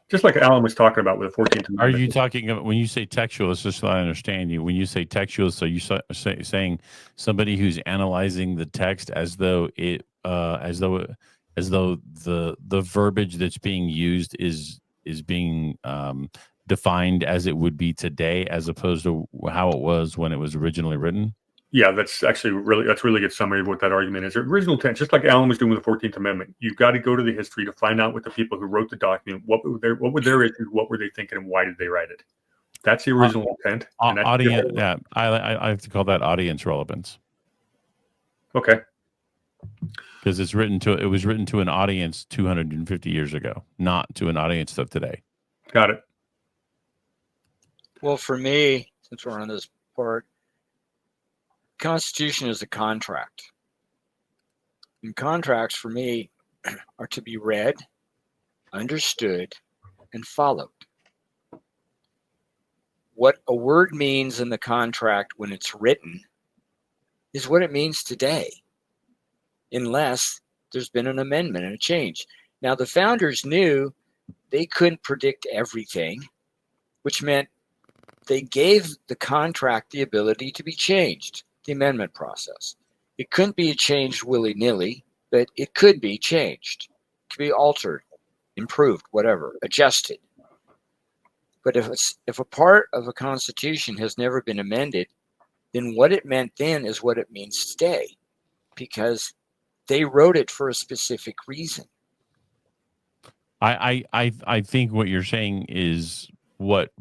just like Alan was talking about with the 14th Amendment. Are you talking about, when you say textualist, just so I understand you, when you say textualist, are you saying somebody who's analyzing the text as though the verbiage that's being used is being defined as it would be today, as opposed to how it was when it was originally written? Yeah, that's really good summary of what that argument is. Original intent, just like Alan was doing with the 14th Amendment, you've got to go to the history to find out what the people who wrote the document, what were their issues, what were they thinking, and why did they write it? That's the original intent. Audience, yeah, I have to call that audience relevance. Okay. Because it was written to an audience 250 years ago, not to an audience of today. Got it. Well, for me, since we're on this part, Constitution is a contract. And contracts, for me, are to be read, understood, and followed. What a word means in the contract when it's written is what it means today, unless there's been an amendment and a change. Now, the founders knew they couldn't predict everything, which meant they gave the contract the ability to be changed, the amendment process. It couldn't be changed willy-nilly, but it could be changed. It could be altered, improved, whatever, adjusted. But if a part of a constitution has never been amended, then what it meant then is what it means today, because they wrote it for a specific reason. I think what you're saying is what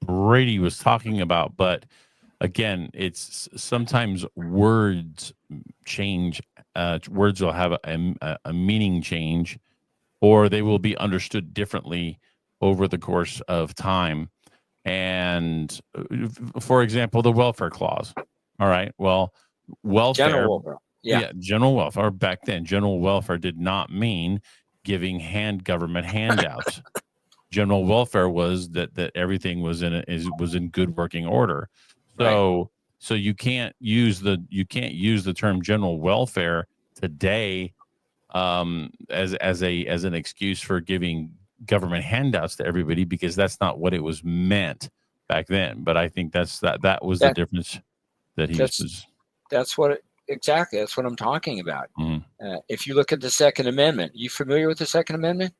Brady was talking about, but again, it's sometimes words change. Words will have a meaning change, or they will be understood differently over the course of time. And for example, the welfare clause. All right. Well, welfare. General welfare. Yeah. General welfare. Back then, general welfare did not mean giving government handouts. General welfare was that everything was in good working order. So so you can't use the term general welfare today as an excuse for giving government handouts to everybody, because that's not what it was meant back then. But I think that was the difference that that's what exactly that's what I'm talking about. Mm-hmm. If you look at the Second Amendment, you familiar with the Second Amendment?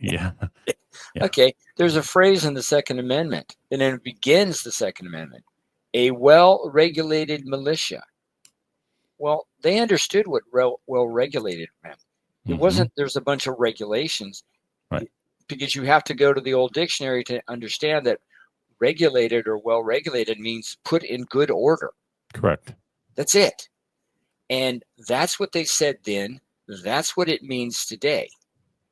Yeah. Okay, there's a phrase in the Second Amendment, and then it begins the Second Amendment: a well-regulated militia. Well, they understood what well-regulated meant. It wasn't there's a bunch of regulations, right? Because you have to go to the old dictionary to understand that regulated or well-regulated means put in good order. Correct. That's it. And that's what they said then. That's what it means today.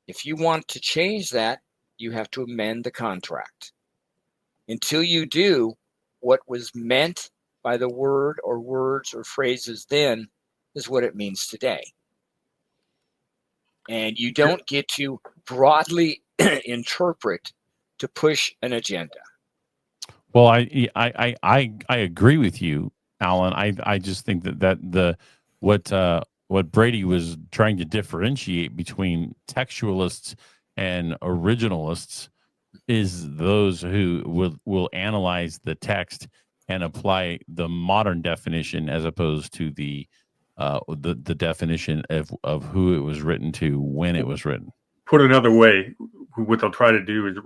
If you want to change that, you have to amend the contract. Until you do, what was meant by the word or words or phrases then is what it means today. And you don't get to broadly interpret to push an agenda. Well, I agree with you, Alan. I just think that what Brady was trying to differentiate between textualists and originalists is those who will analyze the text and apply the modern definition as opposed to the definition of who it was written to when it was written. Put another way, what they'll try to do is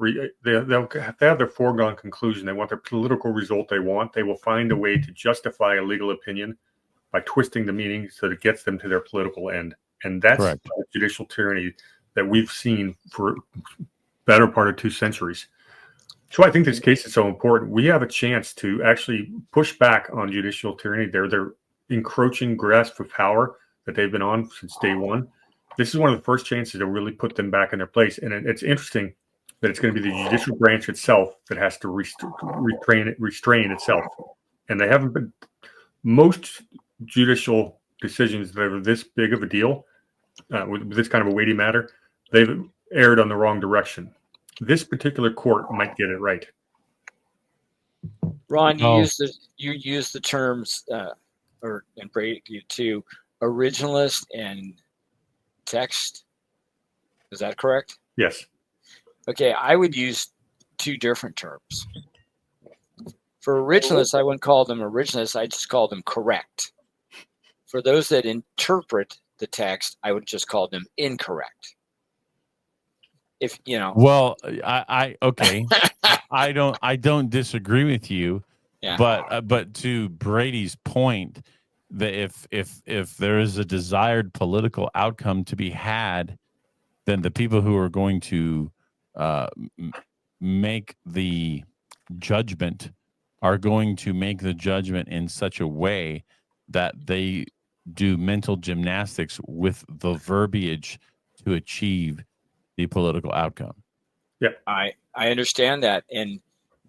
they'll have their foregone conclusion. They want their political result they want. They will find a way to justify a legal opinion by twisting the meaning so that it gets them to their political end. And that's correct. Judicial tyranny that we've seen for better part of 2 centuries. So I think this case is so important. We have a chance to actually push back on judicial tyranny. Their encroaching grasp of power that they've been on since day one. This is one of the first chances to really put them back in their place. And it's interesting that it's going to be the judicial branch itself that has to restrain itself. And they haven't been. Most judicial decisions that are this big of a deal, with this kind of a weighty matter, they've erred on the wrong direction. This particular court might get it right. Ron, you use the terms, and Brady you too, originalist and text. Is that correct? Yes. Okay, I would use 2 different terms. For originalists, I wouldn't call them originalists. I just call them correct. For those that interpret the text, I would just call them incorrect. If you know. Well, I okay. I don't disagree with you, yeah. But to Brady's point, that if there is a desired political outcome to be had, then the people who are going to make the judgment are going to make the judgment in such a way that they do mental gymnastics with the verbiage to achieve the political outcome. Yeah, I understand that, and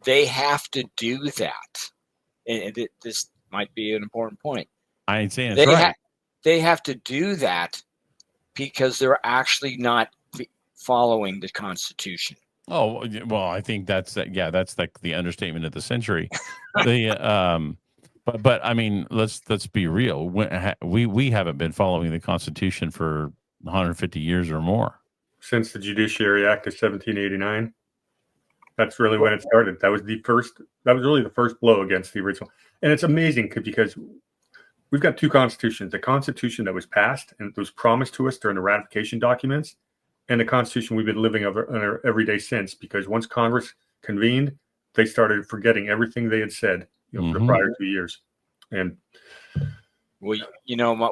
they have to do that. And this might be an important point. I ain't saying it's right. They have to do that because they're actually not following the Constitution. Oh well, I think that's like the understatement of the century. But I mean, let's be real. We haven't been following the Constitution for 150 years or more. Since the Judiciary Act of 1789. That's really when it started. That was really the first blow against the original. And it's amazing because we've got two constitutions: the Constitution that was passed and was promised to us during the ratification documents, and the Constitution we've been living under every day since. Because once Congress convened, they started forgetting everything they had said, for the prior 2 years. And well,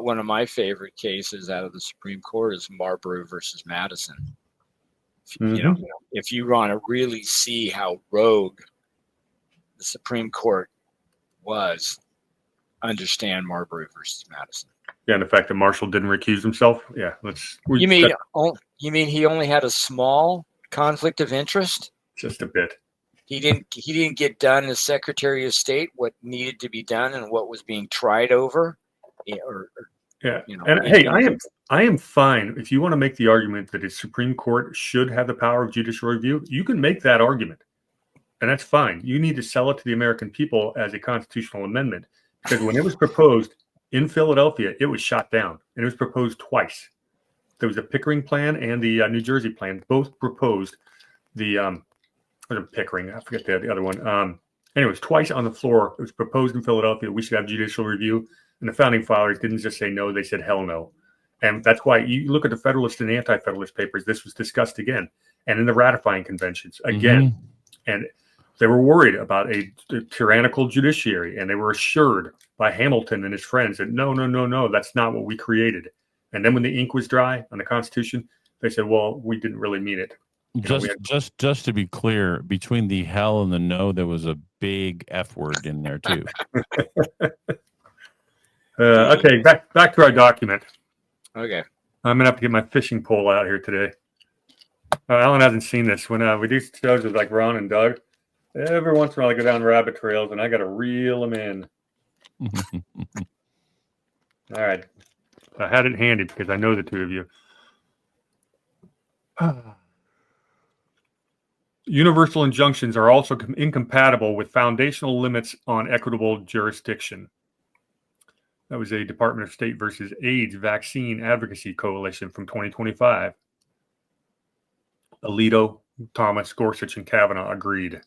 one of my favorite cases out of the Supreme Court is Marbury versus Madison. If you want to really see how rogue the Supreme Court was, understand Marbury versus Madison. Yeah, and the fact that Marshall didn't recuse himself. Yeah, You mean he only had a small conflict of interest? Just a bit. He didn't get done as Secretary of State what needed to be done and what was being tried over. I am fine if you want to make the argument that the Supreme Court should have the power of judicial review. You can make that argument, and that's fine. You need to sell it to the American people as a constitutional amendment, because when it was proposed in Philadelphia, it was shot down, and it was proposed twice. There was a Pickering plan and the New Jersey plan, both proposed the Pickering. I forget the other one. Anyways, twice on the floor. It was proposed in Philadelphia. We should have judicial review. And the founding fathers didn't just say no, they said hell no. And that's why you look at the Federalist and Anti-Federalist papers, this was discussed again. And in the ratifying conventions, again. And they were worried about a tyrannical judiciary. And they were assured by Hamilton and his friends that no, that's not what we created. And then when the ink was dry on the Constitution, they said, well, we didn't really mean it. Just to be clear, between the hell and the no, there was a big F word in there too. Okay, back to our document. Okay. I'm going to have to get my fishing pole out here today. Alan hasn't seen this. When we do shows with like Ron and Doug, every once in a while I go down rabbit trails and I got to reel them in. All right. I had it handy because I know the two of you. Universal injunctions are also incompatible with foundational limits on equitable jurisdiction. That was a Department of State versus AIDS Vaccine Advocacy Coalition from 2025. Alito, Thomas, Gorsuch, and Kavanaugh agreed.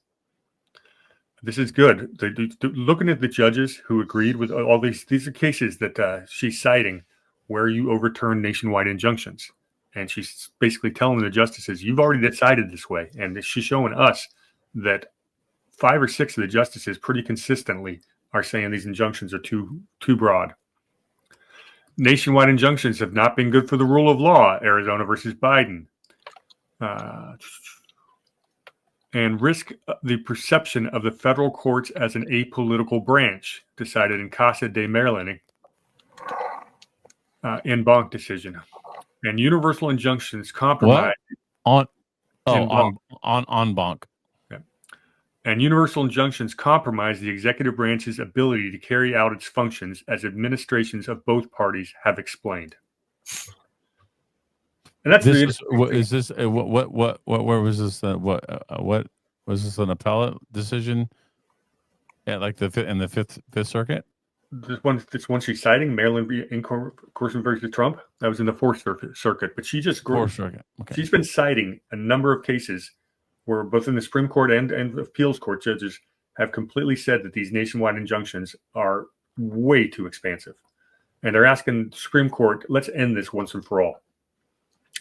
This is good. Looking at the judges who agreed with all these are cases that she's citing where you overturn nationwide injunctions. And she's basically telling the justices, you've already decided this way. And she's showing us that 5 or 6 of the justices pretty consistently are saying these injunctions are too broad. Nationwide injunctions have not been good for the rule of law, Arizona versus Biden. And risk the perception of the federal courts as an apolitical branch, decided in Casa de Maryland in Bonk decision. And universal injunctions compromise on Bonk. And universal injunctions compromise the executive branch's ability to carry out its functions, as administrations of both parties have explained. And that's where was this? What was this, an appellate decision at the Fifth Circuit? This one she's citing, Maryland v. Corson versus Trump. That was in the Fourth Circuit, but Fourth Circuit. Okay. She's been citing a number of cases where both in the Supreme Court and appeals court judges have completely said that these nationwide injunctions are way too expansive. And they're asking the Supreme Court, let's end this once and for all.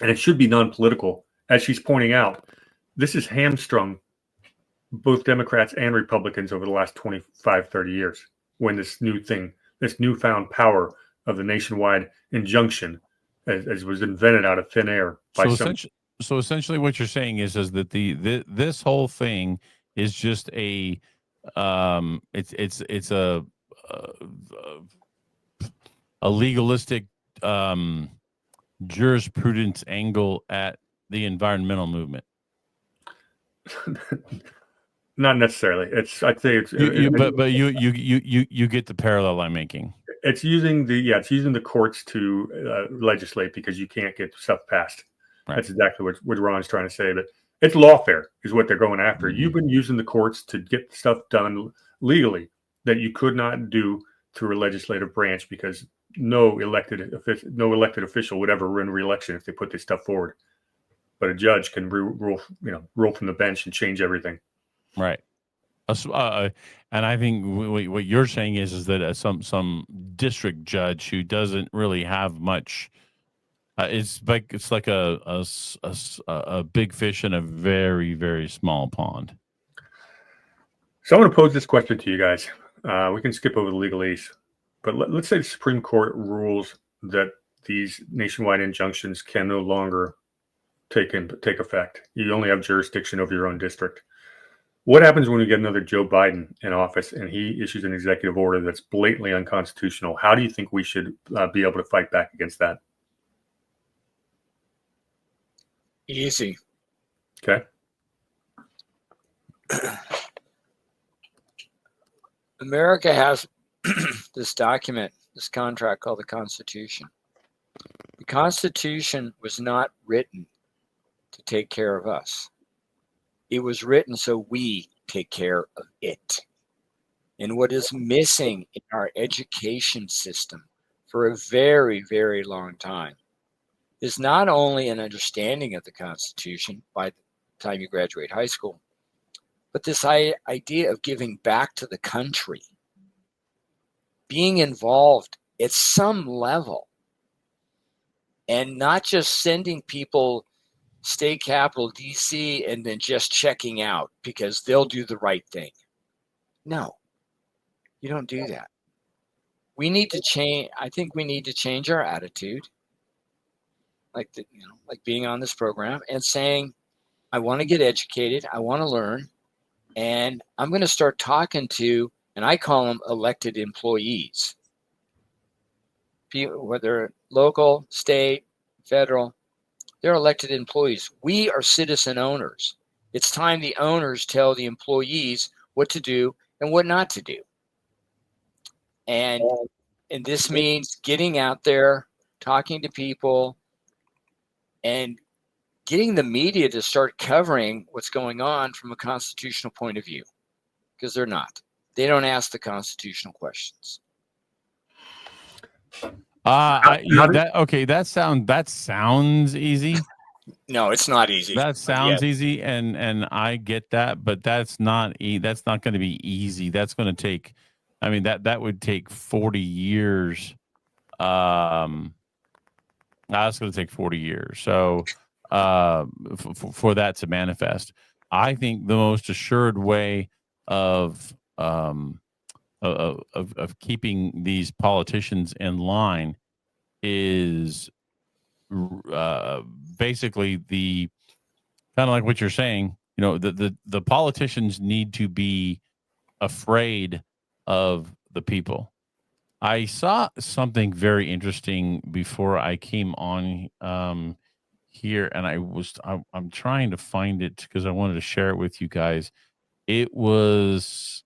And it should be non-political. As she's pointing out, this has hamstrung both Democrats and Republicans over the last 25, 30 years, when this newfound power of the nationwide injunction as was invented out of thin air by So essentially, what you're saying is that this whole thing is just a it's a legalistic jurisprudence angle at the environmental movement. Not necessarily. I'd say it's but you get the parallel I'm making. It's using the courts to legislate because you can't get stuff passed. Right. That's exactly what Ron's trying to say. But it's lawfare is what they're going after. Mm-hmm. You've been using the courts to get stuff done legally that you could not do through a legislative branch because no elected official would ever win re-election if they put this stuff forward. But a judge can rule from the bench and change everything. Right. And I think what you're saying is that some district judge who doesn't really have much, it's like a big fish in a very, very small pond. So I'm going to pose this question to you guys. We can skip over the legalese, but let's say the Supreme Court rules that these nationwide injunctions can no longer take effect. You only have jurisdiction over your own district. What happens when we get another Joe Biden in office and he issues an executive order that's blatantly unconstitutional? How do you think we should be able to fight back against that? Easy. Okay. America has this document, this contract called the Constitution. The Constitution was not written to take care of us. It was written so we take care of it. And what is missing in our education system for a very, very long time is not only an understanding of the Constitution by the time you graduate high school, but this idea of giving back to the country, being involved at some level, and not just sending people state capital DC and then just checking out because they'll do the right thing. No, you don't do that. We need to change. I think we need to change our attitude, like being on this program and saying, I want to get educated. I want to learn. And I'm going to start talking to, and I call them elected employees, whether local, state, federal, they're elected employees. We are citizen owners. It's time the owners tell the employees what to do and what not to do. And this means getting out there, talking to people, and getting the media to start covering what's going on from a constitutional point of view, because they're not. They don't ask the constitutional questions. That sounds easy. No, it's not easy. That sounds easy, and I get that, but that's not going to be easy. That's going to take. I mean, that would take 40 years. That's going to take 40 years. So. For that to manifest, I think the most assured way of keeping these politicians in line is basically the kind of like what you're saying. The politicians need to be afraid of the people. I saw something very interesting before I came on here, and I'm trying to find it because I wanted to share it with you guys. It was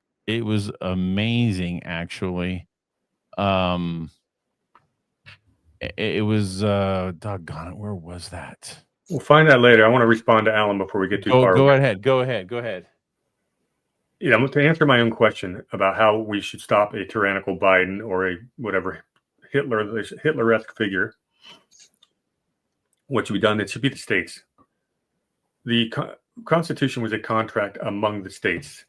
amazing, actually. It was doggone it, where was that? We'll find that later. I want to respond to Alan before we get too far. Go ahead. Yeah, to answer my own question about how we should stop a tyrannical Biden or a whatever Hitler-esque figure. What should be done? It should be the states. The Constitution was a contract among the states.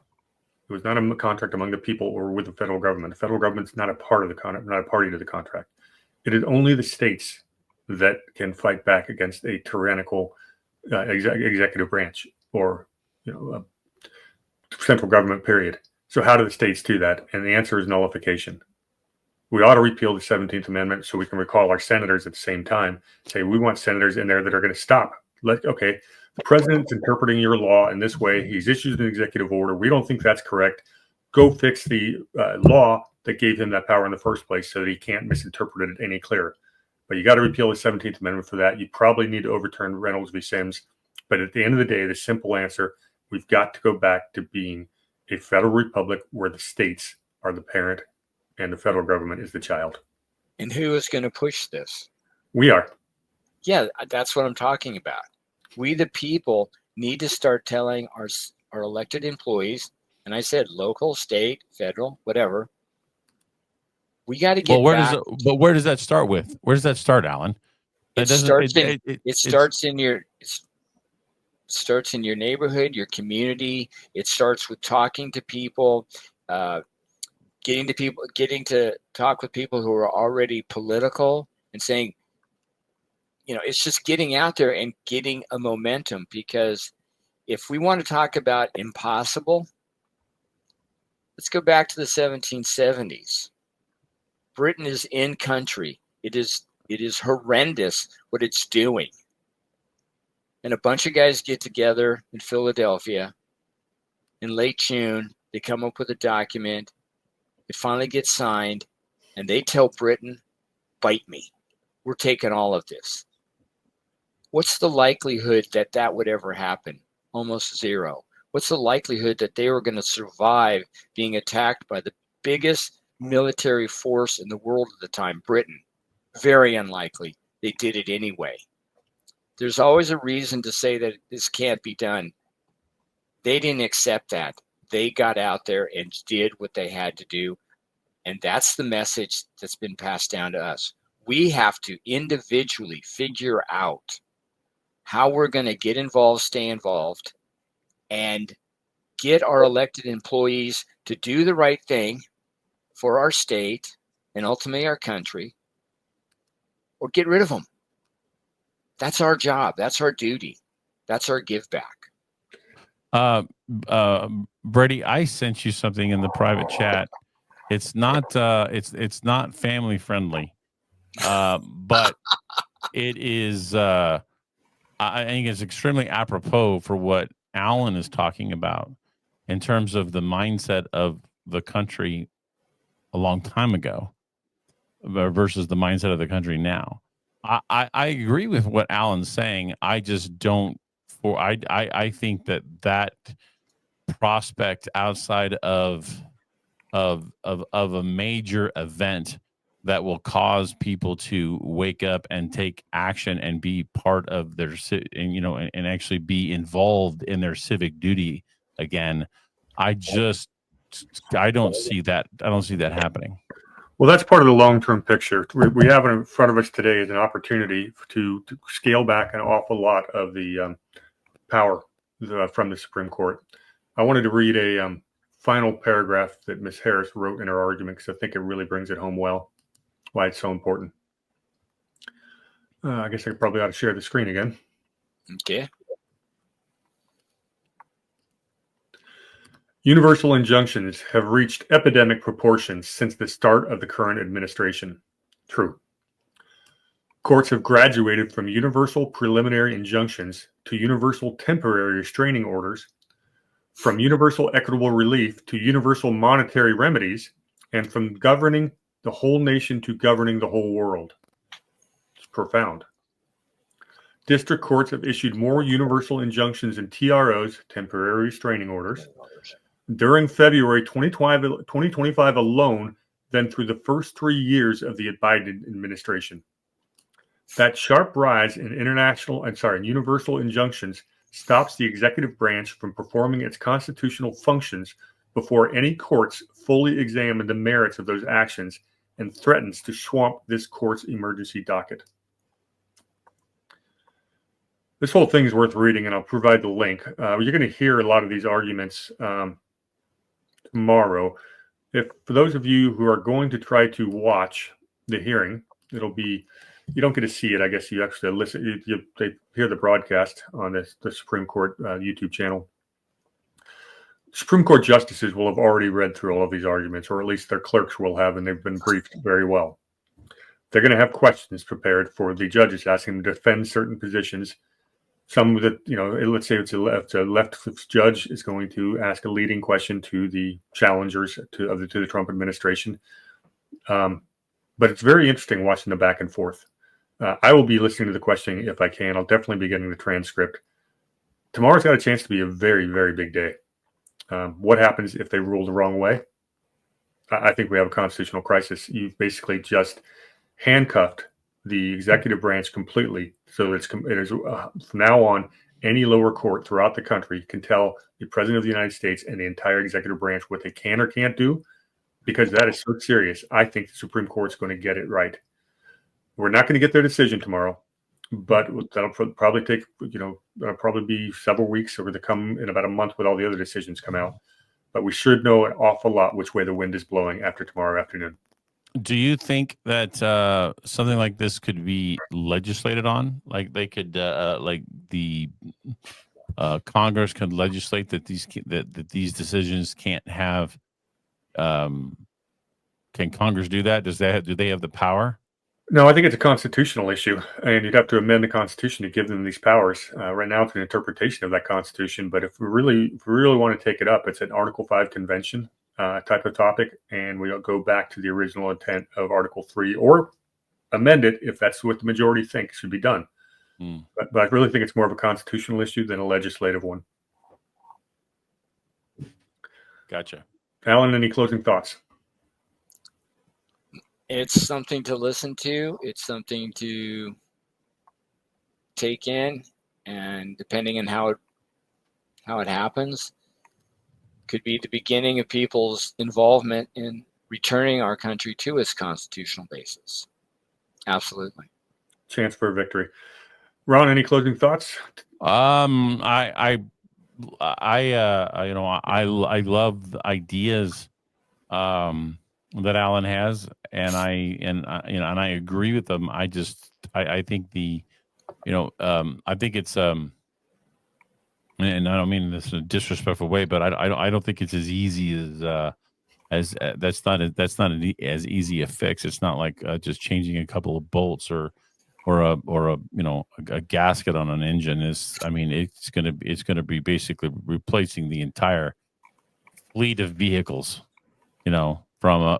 It was not a contract among the people or with the federal government. The federal government's not a part of the contract, not a party to the contract. It is only the states that can fight back against a tyrannical executive branch or a central government. Period. So how do the states do that? And the answer is nullification. We ought to repeal the 17th Amendment so we can recall our senators at the same time. Say we want senators in there that are going to stop. The president's interpreting your law in this way. He's issued an executive order. We don't think that's correct. Go fix the law that gave him that power in the first place so that he can't misinterpret it any clearer. But you got to repeal the 17th Amendment for that. You probably need to overturn Reynolds v. Sims. But at the end of the day, the simple answer, we've got to go back to being a federal republic where the states are the parent and the federal government is the child. And who is going to push this? We are. Yeah, that's what I'm talking about. We, the people, need to start telling our elected employees, and I said local, state, federal, whatever, We got to get back. But where does that start with? Where does that start, Alan? It starts in your neighborhood, your community. It starts with talking to people, getting to talk with people who are already political and saying, it's just getting out there and getting a momentum. Because if we want to talk about impossible, let's go back to the 1770s. Britain is in country. It is horrendous what it's doing. And a bunch of guys get together in Philadelphia in late June. They come up with a document. It finally gets signed, and they tell Britain, bite me. We're taking all of this. What's the likelihood that that would ever happen? Almost zero. What's the likelihood that they were going to survive being attacked by the biggest military force in the world at the time, Britain? Very unlikely. They did it anyway. There's always a reason to say that this can't be done. They didn't accept that. They got out there and did what they had to do. And that's the message that's been passed down to us. We have to individually figure out how we're going to get involved, stay involved, and get our elected employees to do the right thing for our state and ultimately our country, or get rid of them. That's our job. That's our duty. That's our give back. Brady, I sent you something in the private chat. It's not it's not family friendly, but it is. I think it's extremely apropos for what Alan is talking about in terms of the mindset of the country a long time ago versus the mindset of the country now. I agree with what Alan's saying. I just don't. I think that prospect outside of a major event that will cause people to wake up and take action and be part of their and actually be involved in their civic duty again. I don't see that. I don't see that happening. Well, that's part of the long-term picture. We have in front of us today is an opportunity to scale back an awful lot of the power from the Supreme Court. I wanted to read a final paragraph that Ms. Harris wrote in her argument because I think it really brings it home well, why it's so important. I guess I probably ought to share the screen again. Okay. Universal injunctions have reached epidemic proportions since the start of the current administration. True. Courts have graduated from universal preliminary injunctions to universal temporary restraining orders, from universal equitable relief to universal monetary remedies, and from governing the whole nation to governing the whole world. It's profound. District courts have issued more universal injunctions and TROs, temporary restraining orders, during February 2025 alone than through the first 3 years of the Biden administration. That sharp rise in universal injunctions stops the executive branch from performing its constitutional functions before any courts fully examine the merits of those actions and threatens to swamp this court's emergency docket. This whole thing is worth reading, and I'll provide the link. You're going to hear a lot of these arguments tomorrow. For those of you who are going to try to watch the hearing, it'll be, you don't get to see it. I guess you actually listen. They hear the broadcast on the Supreme Court YouTube channel. Supreme Court justices will have already read through all of these arguments, or at least their clerks will have, and they've been briefed very well. They're going to have questions prepared for the judges, asking them to defend certain positions. Some that, let's say it's a left judge is going to ask a leading question to the challengers to the Trump administration. But it's very interesting watching the back and forth. I will be listening to the questioning if I can. I'll definitely be getting the transcript. Tomorrow's got a chance to be a very, very big day. What happens if they rule the wrong way? I think we have a constitutional crisis. You've basically just handcuffed the executive branch completely, so it is from now on, any lower court throughout the country can tell the President of the United States and the entire executive branch what they can or can't do, because that is so serious. I think the Supreme Court's going to get it right. We're not going to get their decision tomorrow, but that'll probably take, that'll probably be several weeks, or to come in about a month with all the other decisions come out. But we should know an awful lot which way the wind is blowing after tomorrow afternoon. Do you think that something like this could be legislated on? Like they could, like the Congress could legislate that these decisions can't have. Can Congress do that? Do they have the power? No, I think it's a constitutional issue, and you'd have to amend the Constitution to give them these powers. Right now, it's an interpretation of that Constitution, but if we really want to take it up, it's an Article 5 convention type of topic, and we'll go back to the original intent of Article 3, or amend it if that's what the majority thinks should be done. But I really think it's more of a constitutional issue than a legislative one. Gotcha. Alan, any closing thoughts? It's something to listen to. It's something to take in, and depending on how it happens, could be the beginning of people's involvement in returning our country to its constitutional basis. Absolutely. Chance for a victory. Ron, any closing thoughts? I love the ideas that Alan has, and I agree with them. I think I think it's and I don't mean this in a disrespectful way, but I don't think it's as easy as that's not as easy a fix. It's not like just changing a couple of bolts or a gasket on an engine. It's gonna be basically replacing the entire fleet of vehicles, from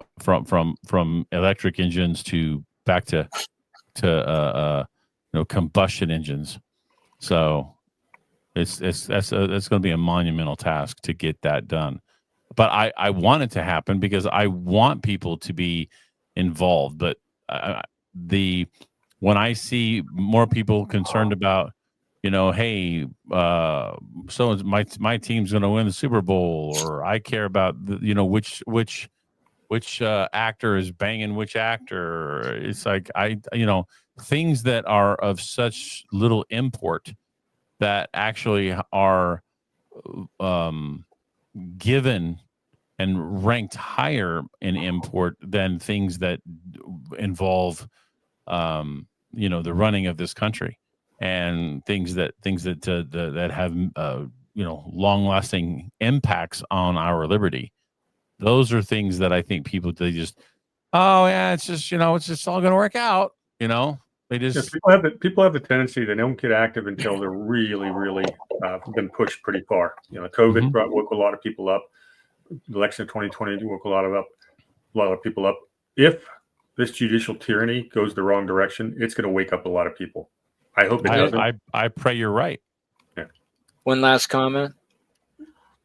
electric engines to back to combustion engines. So that's going to be a monumental task to get that done. But I want it to happen because I want people to be involved. But when I see more people concerned about, hey, so my team's going to win the Super Bowl, or I care about which actor is banging which actor. It's like things that are of such little import that actually are given and ranked higher in import than things that involve the running of this country, and things that have long lasting impacts on our liberty. Those are things that I think people, they just, oh yeah, it's just all going to work out. They just people have the tendency, they don't get active until they're really been pushed pretty far. COVID woke a lot of people up. The election of 2020 woke a lot of people up. If this judicial tyranny goes the wrong direction, it's going to wake up a lot of people. I hope it doesn't. I pray you're right. Yeah. One last comment.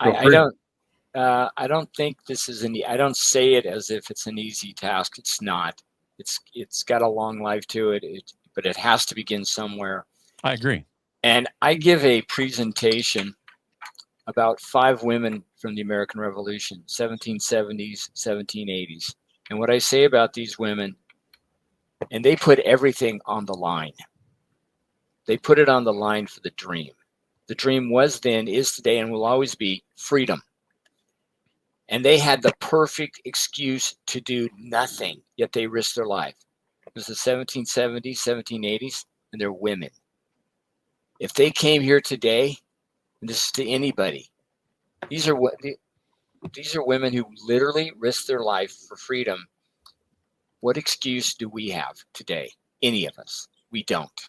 I don't think this is I don't say it as if it's an easy task. It's not. It's got a long life to it, but it has to begin somewhere. I agree. And I give a presentation about 5 women from the American Revolution, 1770s, 1780s. And what I say about these women, and they put everything on the line. They put it on the line for the dream. The dream was then, is today, and will always be freedom. And they had the perfect excuse to do nothing, yet they risked their life. It was the 1770s, 1780s, and they're women. If they came here today, and this is to anybody, these are women who literally risked their life for freedom. What excuse do we have today? Any of us? We don't.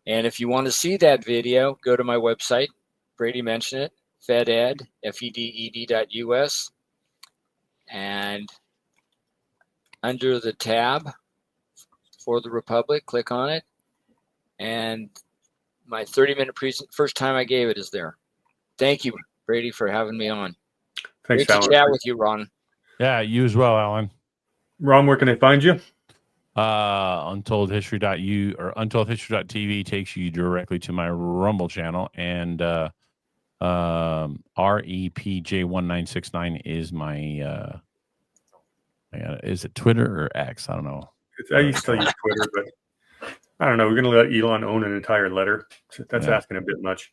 And if you want to see that video, go to my website. Brady mentioned it. FedEd, FEDED.us, and under the tab for the Republic, click on it, and my 30-minute first time I gave it is there. Thank you, Brady, for having me on. Thanks, Great Alan. to chat with you, Ron. Yeah, you as well, Alan. Ron, where can they find you? Untoldhistory.u or untoldhistory.tv takes you directly to my Rumble channel, and REPJ1969 is my Is it Twitter or X? I don't know. I used to use Twitter, but I don't know. We're going to let Elon own an entire letter. That's asking a bit much.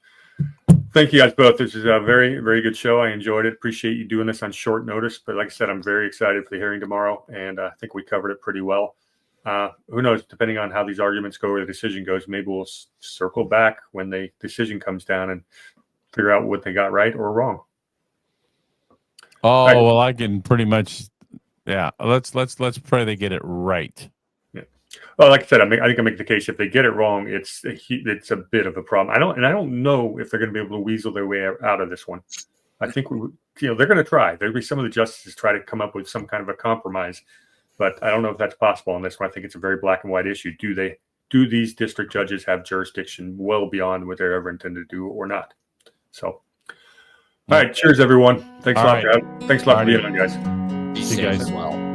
Thank you guys both. This is a very, very good show. I enjoyed it. Appreciate you doing this on short notice. But like I said, I'm very excited for the hearing tomorrow, and I think we covered it pretty well. Who knows? Depending on how these arguments go or the decision goes, maybe we'll circle back when the decision comes down and figure out what they got right or wrong. Oh, well, I can pretty much, yeah. Let's pray they get it right. Yeah. Well, like I said, I think I make the case if they get it wrong, it's a bit of a problem. I don't know if they're going to be able to weasel their way out of this one. I think they're going to try. There'll be some of the justices try to come up with some kind of a compromise, but I don't know if that's possible on this one. I think it's a very black and white issue. Do these district judges have jurisdiction well beyond what they're ever intended to do or not? So. All right. Cheers, everyone. Thanks a lot for being on, guys. Be safe as well.